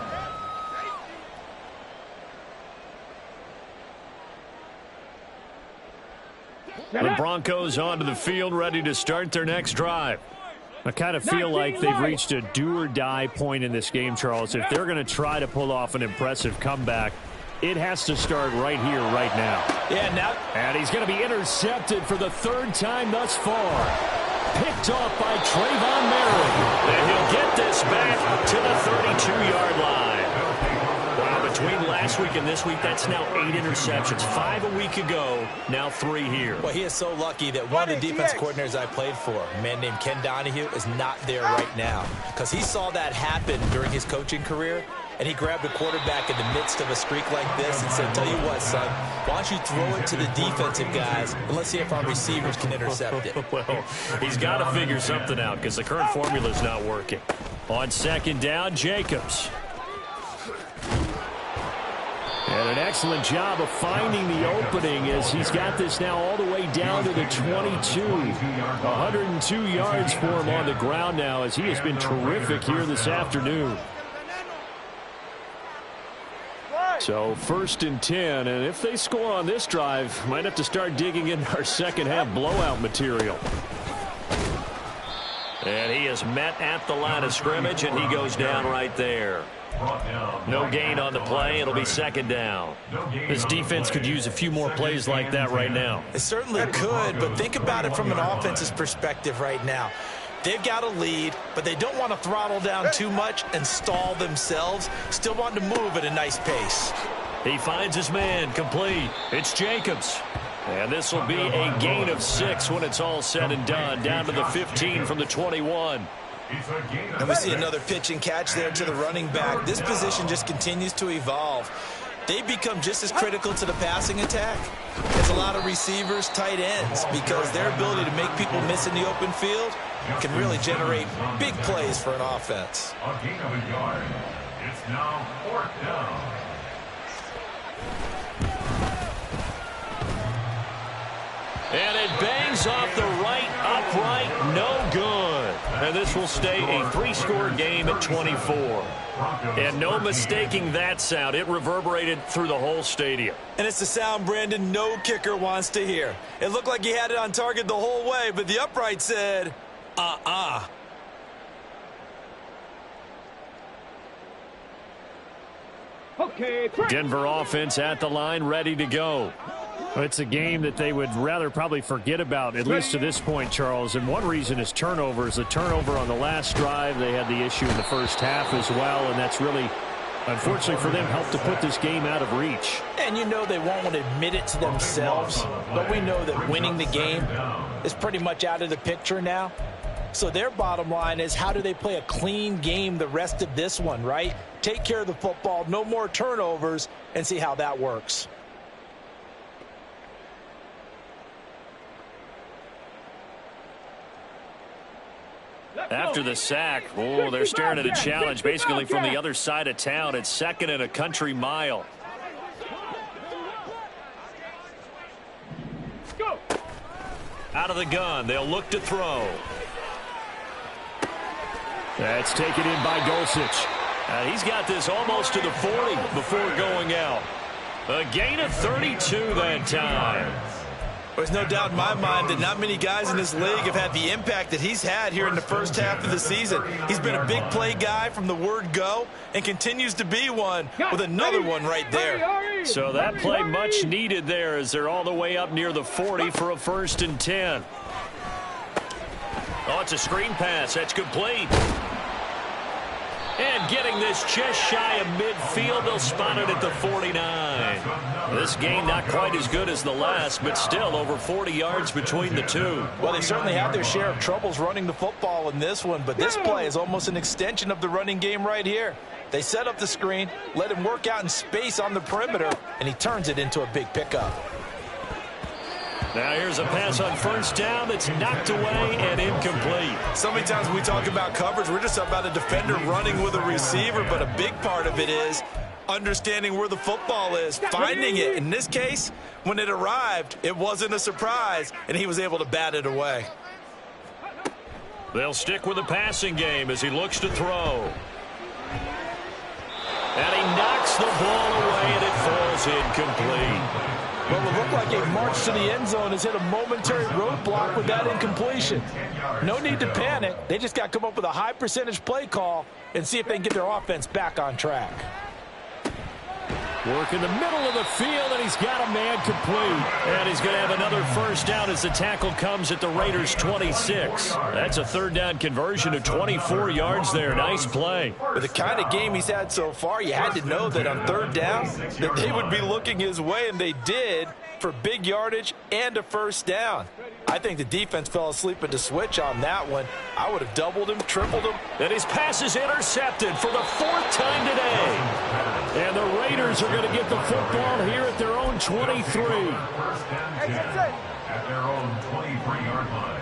Speaker 1: The Broncos onto the field, ready to start their next drive. I kind of feel like they've reached a do-or-die point in this game, Charles. If they're going to try to pull off an impressive comeback, it has to start right here, right now.
Speaker 4: Yeah, now.
Speaker 1: And he's going to be intercepted for the third time thus far. Picked off by Trayvon Merritt. And he'll get this back to the 32-yard line. Wow, between last week and this week, that's now 8 interceptions. 5 a week ago, now 3 here.
Speaker 4: Well, he is so lucky that one of the defense coordinators I played for, a man named Ken Donahue, is not there right now. Because he saw that happen during his coaching career, and he grabbed a quarterback in the midst of a streak like this and said, tell you what, son, why don't you throw it to the defensive guys, and let's see if our receivers can intercept it.
Speaker 1: Well, he's got to figure something out because the current formula is not working. On second down, Jacobs. And an excellent job of finding the opening as he's got this now all the way down to the 22. 102 yards for him on the ground now as he has been terrific here this afternoon. So 1st and 10, and if they score on this drive, might have to start digging in our second half blowout material. And he is met at the line of scrimmage, and he goes down right there. No gain on the play. It'll be second down. This defense could use a few more plays like that right now.
Speaker 4: It certainly could, but think about it from an offense's perspective right now. They've got a lead, but they don't want to throttle down too much and stall themselves. Still want to move at a nice pace.
Speaker 1: He finds his man, complete. It's Jacobs. And this will be a gain of 6 when it's all said and done. Down to the 15 from the 21.
Speaker 4: And we see another pitch and catch there to the running back. This position just continues to evolve. They become just as critical to the passing attack as a lot of receivers, tight ends, because their ability to make people miss in the open field can really generate big plays for an offense.
Speaker 2: A gain of a yard. It's now 4th down.
Speaker 1: And it bangs off the right upright, no good. And this will stay a 3-score game at 24. And no mistaking that sound. It reverberated through the whole stadium.
Speaker 4: And it's the sound, Brandon, no kicker wants to hear. It looked like he had it on target the whole way, but the upright said,
Speaker 1: Denver offense at the line, ready to go. It's a game that they would rather probably forget about, at least to this point, Charles. And one reason is turnovers. A turnover on the last drive. They had the issue in the first half as well, and that's really, unfortunately for them, helped to put this game out of reach.
Speaker 4: And you know they won't want to admit it to themselves, but we know that winning the game is pretty much out of the picture now. So their bottom line is, how do they play a clean game the rest of this one, right? Take care of the football, no more turnovers, and see how that works.
Speaker 1: After the sack, they're staring at a challenge basically from the other side of town. It's 2nd and a country mile. Out of the gun, they'll look to throw. That's taken in by Dulcich. He's got this almost to the 40 before going out. A gain of 32 that time.
Speaker 4: There's no doubt in my mind that not many guys in this league have had the impact that he's had here in the first half of the season. He's been a big play guy from the word go and continues to be one with another one right there.
Speaker 1: So that play much needed there as they're all the way up near the 40 for a 1st and 10. Oh, it's a screen pass. That's complete. And getting this just shy of midfield, they'll spot it at the 49. This game not quite as good as the last, but still over 40 yards between the two.
Speaker 4: Well, they certainly had their share of troubles running the football in this one, but this play is almost an extension of the running game right here. They set up the screen, let him work out in space on the perimeter, and he turns it into a big pickup.
Speaker 1: Now here's a pass on 1st down that's knocked away and incomplete.
Speaker 4: So many times when we talk about coverage, we're just about a defender running with a receiver, but a big part of it is understanding where the football is, finding it. In this case, when it arrived, it wasn't a surprise, and he was able to bat it away.
Speaker 1: They'll stick with the passing game as he looks to throw. Knocks the ball away, and it falls incomplete.
Speaker 4: Well, it looked like a march to the end zone has hit a momentary roadblock with that incompletion. No need to panic. They just got to come up with a high percentage play call and see if they can get their offense back on track.
Speaker 1: Work in the middle of the field, and he's got a man complete. And he's going to have another first down as the tackle comes at the Raiders' 26. That's a third down conversion of 24 yards there. Nice play.
Speaker 4: With the kind of game he's had so far, you had to know that on third down that they would be looking his way, and they did, for big yardage and a first down. I think the defense fell asleep at the switch on that one. I would have doubled him, tripled him.
Speaker 1: And his pass is intercepted for the fourth time today. And the Raiders are going to get the football here at their own 23.
Speaker 2: First and 10 at their own 23-yard line.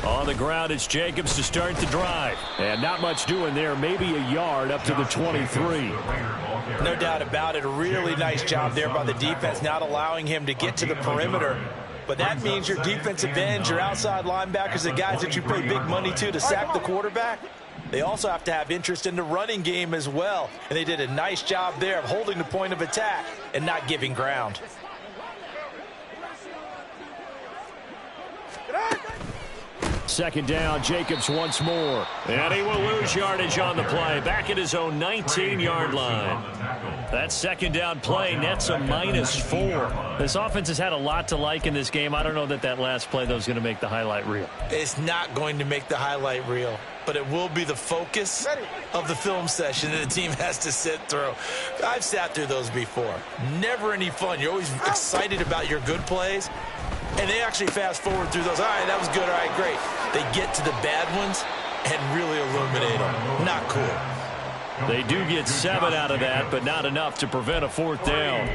Speaker 1: On the ground, it's Jacobs to start the drive. And not much doing there. Maybe a yard up to the 23.
Speaker 4: No doubt about it. A really nice job there by the defense, not allowing him to get to the perimeter. But that means your defensive ends, your outside linebackers, the guys that you pay big money to sack the quarterback, they also have to have interest in the running game as well. And they did a nice job there of holding the point of attack and not giving ground.
Speaker 1: Second down, Jacobs once more. And he will lose yardage on the play. Back at his own 19-yard line. That second down play nets a -4. This offense has had a lot to like in this game. I don't know that that last play, though, is going to make the highlight reel.
Speaker 4: It's not going to make the highlight reel, but it will be the focus of the film session that the team has to sit through. I've sat through those before. Never any fun. You're always excited about your good plays, and they actually fast forward through those. All right, that was good. All right, great. They get to the bad ones and really illuminate them. Not cool.
Speaker 1: They do get 7 out of that, but not enough to prevent a fourth down.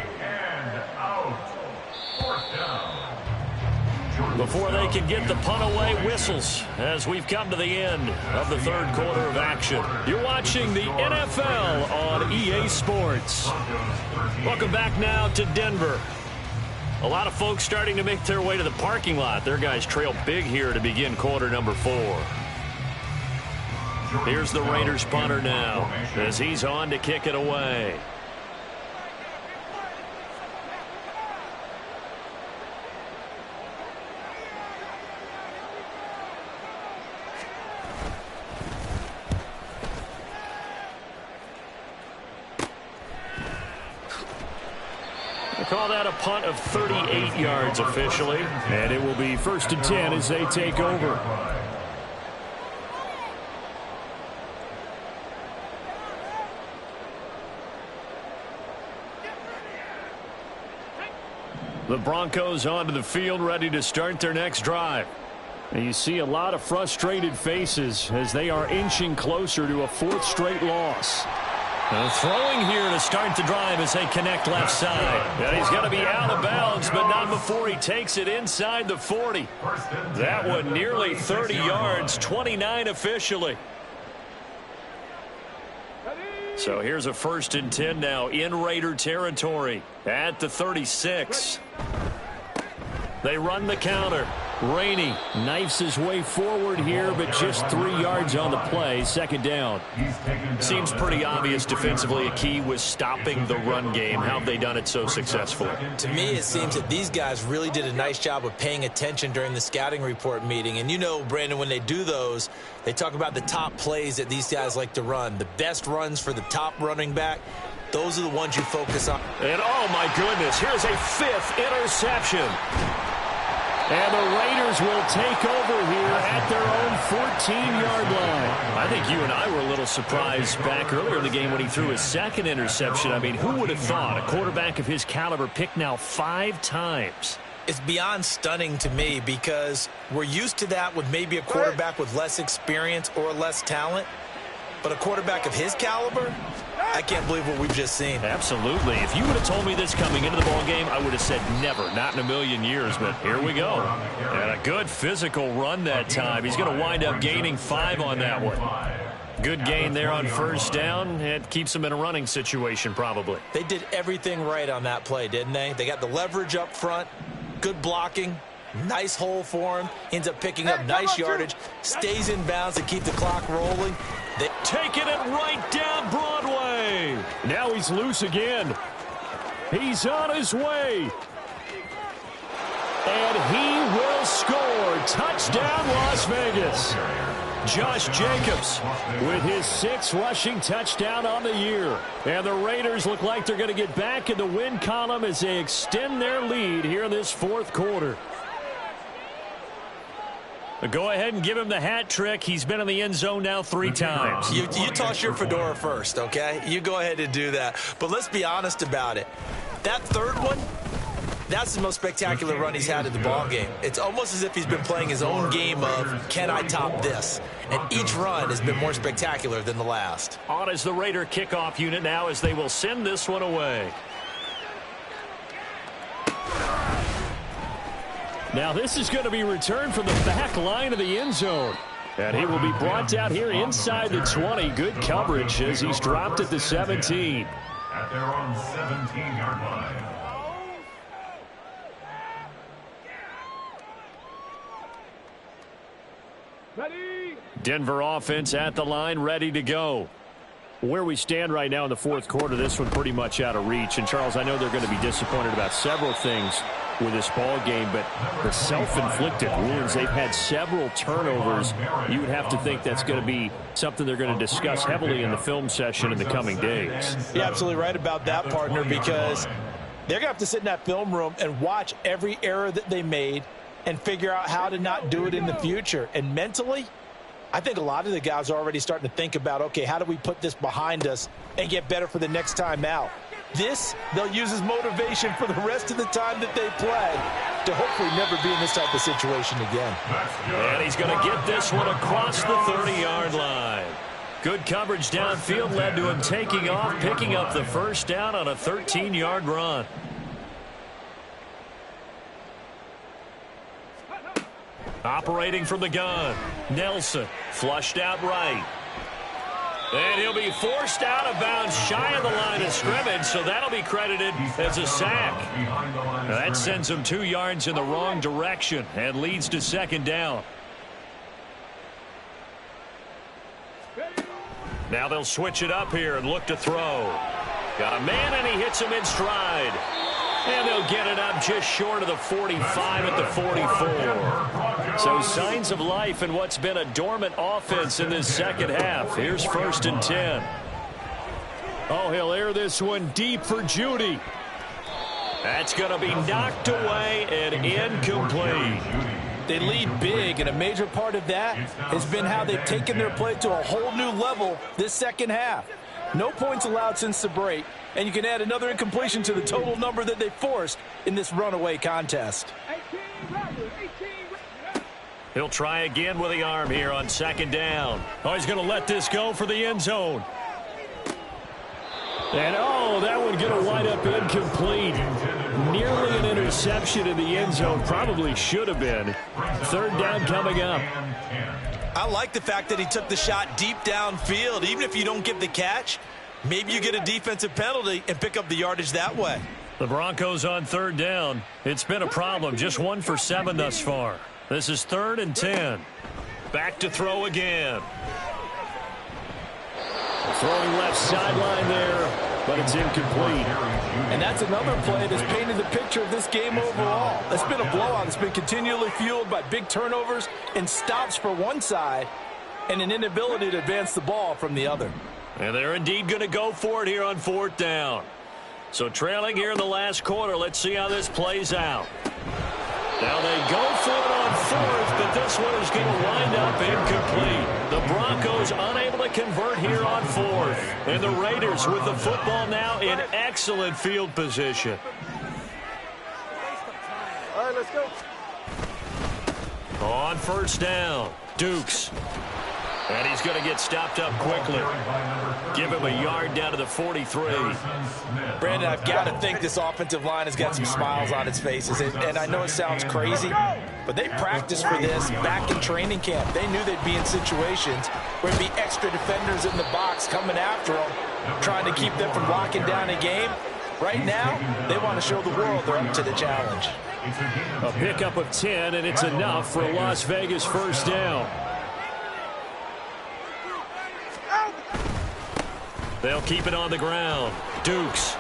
Speaker 1: Before they can get the punt away, whistles as we've come to the end of the third quarter of action. You're watching the NFL on EA Sports. Welcome back now to Denver. A lot of folks starting to make their way to the parking lot. Their guys trail big here to begin quarter number 4. Here's the Raiders punter now as he's on to kick it away. They call that a punt of 38 yards officially. And it will be 1st and 10 as they take over. The Broncos onto the field, ready to start their next drive. And you see a lot of frustrated faces as they are inching closer to a 4th straight loss. Throwing here to start the drive as they connect left side. And he's going to be out of bounds, but not before he takes it inside the 40. That one nearly 30 yards, 29 officially. So here's a 1st and 10 now in Raider territory at the 36. They run the counter. Rainey knifes his way forward here, but just 3 yards on the play. 2nd down. Seems pretty obvious defensively. A key was stopping the run game. How have they done it so successfully?
Speaker 4: To me, it seems that these guys really did a nice job of paying attention during the scouting report meeting. And you know, Brandon, when they do those, they talk about the top plays that these guys like to run. The best runs for the top running back. Those are the ones you focus on.
Speaker 1: And oh my goodness, here's a 5th interception. And the Raiders will take over here at their own 14-yard line. I think you and I were a little surprised back earlier in the game when he threw his 2nd interception. I mean, who would have thought a quarterback of his caliber picked now 5 times?
Speaker 4: It's beyond stunning to me because we're used to that with maybe a quarterback with less experience or less talent. But a quarterback of his caliber, I can't believe what we've just seen.
Speaker 1: Absolutely. If you would have told me this coming into the ballgame, I would have said never, not in a million years. But here we go. And a good physical run that time. He's going to wind up gaining 5 on that one. Good gain there on 1st down. It keeps him in a running situation probably.
Speaker 4: They did everything right on that play, didn't they? They got the leverage up front, good blocking, Nice hole for him. Ends up picking up nice yardage. Stays in bounds to keep the clock rolling.
Speaker 1: Taking it right down Broadway. Now he's loose again. He's on his way. And he will score. Touchdown, Las Vegas. Josh Jacobs with his 6th rushing touchdown on the year. And the Raiders look like they're going to get back in the win column as they extend their lead here in this 4th quarter. Go ahead and give him the hat trick. He's been in the end zone now 3 times.
Speaker 4: You toss your fedora first, okay? You go ahead and do that. But let's be honest about it. That 3rd one, that's the most spectacular run he's had in the ballgame. It's almost as if he's been playing his own game of, can I top this? And each run has been more spectacular than the last.
Speaker 1: On is the Raider kickoff unit now as they will send this one away. Now this is going to be returned from the back line of the end zone. And he will be brought down here inside the 20. Good coverage as he's dropped at the 17.
Speaker 2: At their own 17-yard line.
Speaker 3: Ready?
Speaker 1: Denver offense at the line, ready to go. Where we stand right now in the 4th quarter, this one pretty much out of reach. And, Charles, I know they're going to be disappointed about several things with this ball game, but the self-inflicted wounds, they've had several turnovers. You would have to think that's going to be something they're going to discuss heavily in the film session in the coming days.
Speaker 4: You're absolutely right about that, partner, because they're going to have to sit in that film room and watch every error that they made and figure out how to not do it in the future. And mentally, I think a lot of the guys are already starting to think about, okay, how do we put this behind us and get better for the next time out? This, they'll use as motivation for the rest of the time that they play to hopefully never be in this type of situation again.
Speaker 1: And he's going to get this one across the 30-yard line. Good coverage downfield led to him taking off, picking up the 1st down on a 13-yard run. Operating from the gun, Nelson flushed out right. And he'll be forced out of bounds shy of the line of scrimmage, so that'll be credited as a sack. That sends him 2 yards in the wrong direction and leads to 2nd down. Now they'll switch it up here and look to throw. Got a man, and he hits him in stride. And they'll get it up just short of the 45 at the 44. So signs of life in what's been a dormant offense in this 2nd half. Here's 1st and 10. Oh, he'll air this one deep for Judy. That's going to be knocked away and incomplete.
Speaker 4: They lead big, and a major part of that has been how they've taken their play to a whole new level this 2nd half. No points allowed since the break, and you can add another incompletion to the total number that they forced in this runaway contest.
Speaker 1: He'll try again with the arm here on 2nd down. Oh, he's going to let this go for the end zone. And, oh, that one going to wind up incomplete. Nearly an interception in the end zone. Probably should have been. 3rd down coming up.
Speaker 4: I like the fact that he took the shot deep downfield. Even if you don't get the catch, maybe you get a defensive penalty and pick up the yardage that way.
Speaker 1: The Broncos on 3rd down. It's been a problem. Just 1 for 7 thus far. This is 3rd and 10. Back to throw again. Throwing left sideline there, but it's incomplete.
Speaker 4: And that's another play that's painted the picture of this game overall. It's been a blowout. It's been continually fueled by big turnovers and stops for one side and an inability to advance the ball from the other.
Speaker 1: And they're indeed going to go for it here on 4th down. So trailing here in the last quarter, let's see how this plays out. Now they go for it on 4th, but this one is going to wind up incomplete. The Broncos unable to convert here on 4th. And the Raiders with the football now in excellent field position.
Speaker 3: All right, let's go.
Speaker 1: On 1st down, Dukes. And he's going to get stopped up quickly. Give him a yard down to the 43.
Speaker 4: Brandon, I've got to think this offensive line has got some smiles on its faces. And I know it sounds crazy, but they practiced for this back in training camp. They knew they'd be in situations where there'd be extra defenders in the box coming after them, trying to keep them from locking down a game. Right now, they want to show the world they're up to the challenge.
Speaker 2: It's
Speaker 1: A pickup of 10, and it's enough for a Las Vegas first down. They'll keep it on the ground. Dukes.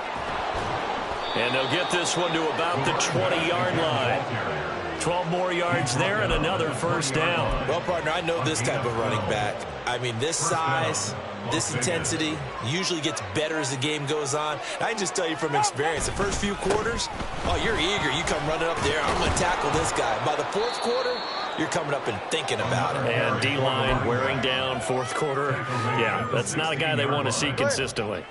Speaker 1: And they'll get this one to about the 20-yard line. 12 more yards there and another first down.
Speaker 4: Well, partner, I know this type of running back. I mean, this size, this intensity usually gets better as the game goes on. I can just tell you from experience, the first few quarters, oh, you're eager. You come running up there, I'm going to tackle this guy. By the fourth quarter, you're coming up and thinking about it.
Speaker 1: And D-line wearing down fourth quarter. Yeah, that's not a guy they want to see consistently.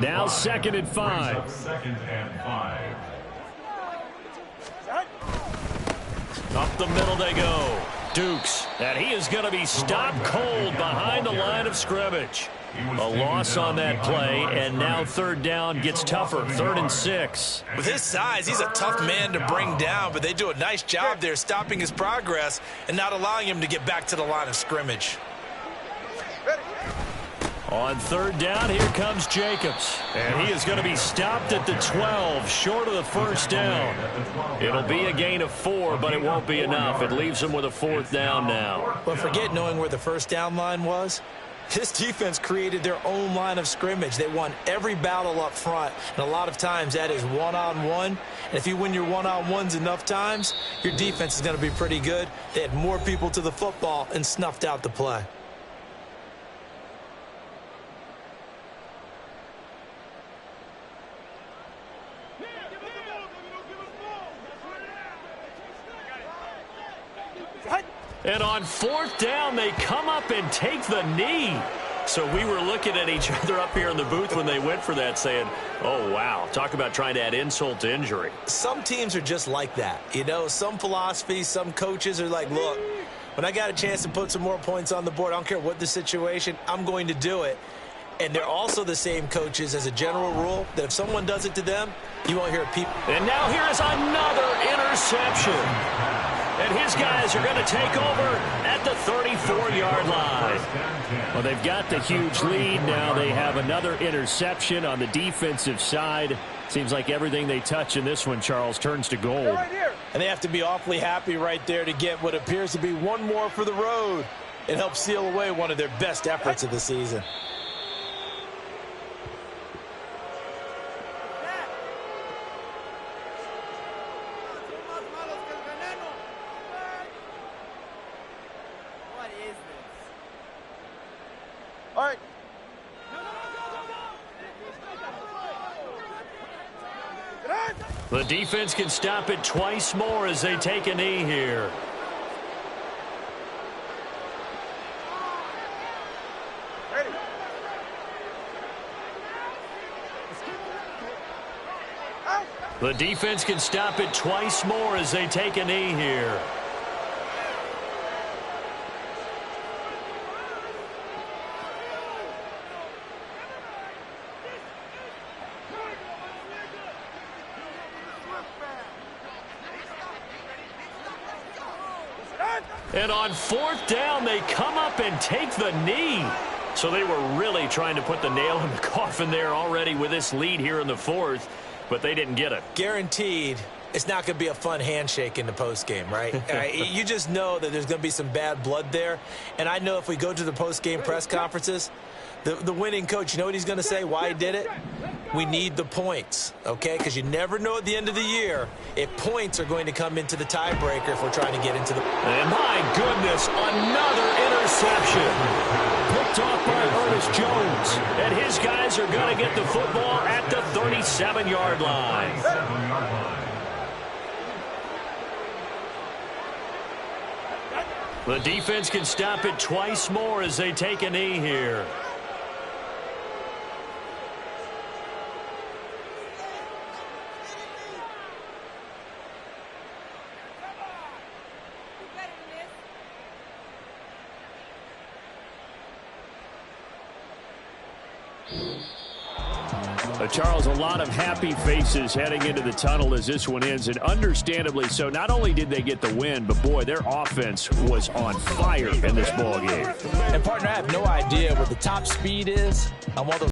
Speaker 1: Now 2nd and 5.
Speaker 2: 2nd and 5.
Speaker 1: Up the middle they go. Dukes. And he is going to be stopped cold behind the line of scrimmage. A loss on that play, and now 3rd down gets tougher. 3rd and 6.
Speaker 4: With his size, he's a tough man to bring down, but they do a nice job there stopping his progress and not allowing him to get back to the line of scrimmage.
Speaker 1: On 3rd down, here comes Jacobs. And he is going to be stopped at the 12, short of the first down. It'll be a gain of 4, but it won't be enough. It leaves him with a 4th down now.
Speaker 4: But forget knowing where the first down line was. This defense created their own line of scrimmage. They won every battle up front, and a lot of times that is one-on-one. And if you win your one-on-ones enough times, your defense is going to be pretty good. They had more people to the football and snuffed out the play.
Speaker 1: And on 4th down, they come up and take the knee. So we were looking at each other up here in the booth when they went for that saying, oh, wow, talk about trying to add insult to injury.
Speaker 4: Some teams are just like that. You know, some philosophies, some coaches are like, look, when I got a chance to put some more points on the board, I don't care what the situation, I'm going to do it. And they're also the same coaches as a general rule that if someone does it to them, you won't hear people.
Speaker 1: And now here is another interception. And his guys are going to take over at the 34-yard line. Well, they've got the huge lead. Now they have another interception on the defensive side. Seems like everything they touch in this one, Charles, turns to gold.
Speaker 4: And they have to be awfully happy right there to get what appears to be one more for the road. It helps seal away one of their best efforts of the season.
Speaker 3: All right.
Speaker 1: The defense can stop it twice more as they take a knee here.
Speaker 3: Ready.
Speaker 1: The defense can stop it twice more as they take a knee here. And on 4th down, they come up and take the knee. So they were really trying to put the nail in the coffin there already with this lead here in the 4th, but they didn't get it.
Speaker 4: Guaranteed, it's not going to be a fun handshake in the postgame, right? You just know that there's going to be some bad blood there. And I know if we go to the postgame press conferences, the winning coach, you know what he's going to say, why he did it? We need the points, okay? Because you never know at the end of the year if points are going to come into the tiebreaker if we're trying to get into the...
Speaker 1: And my goodness, another interception. Picked off by Ernest Jones. And his guys are going to get the football at the 37-yard line. The defense can stop it twice more as they take a knee here. Charles, a lot of happy faces heading into the tunnel as this one ends, and understandably so. Not only did they get the win, but, boy, their offense was on fire in this ballgame.
Speaker 4: And, partner, I have no idea what the top speed is on one of those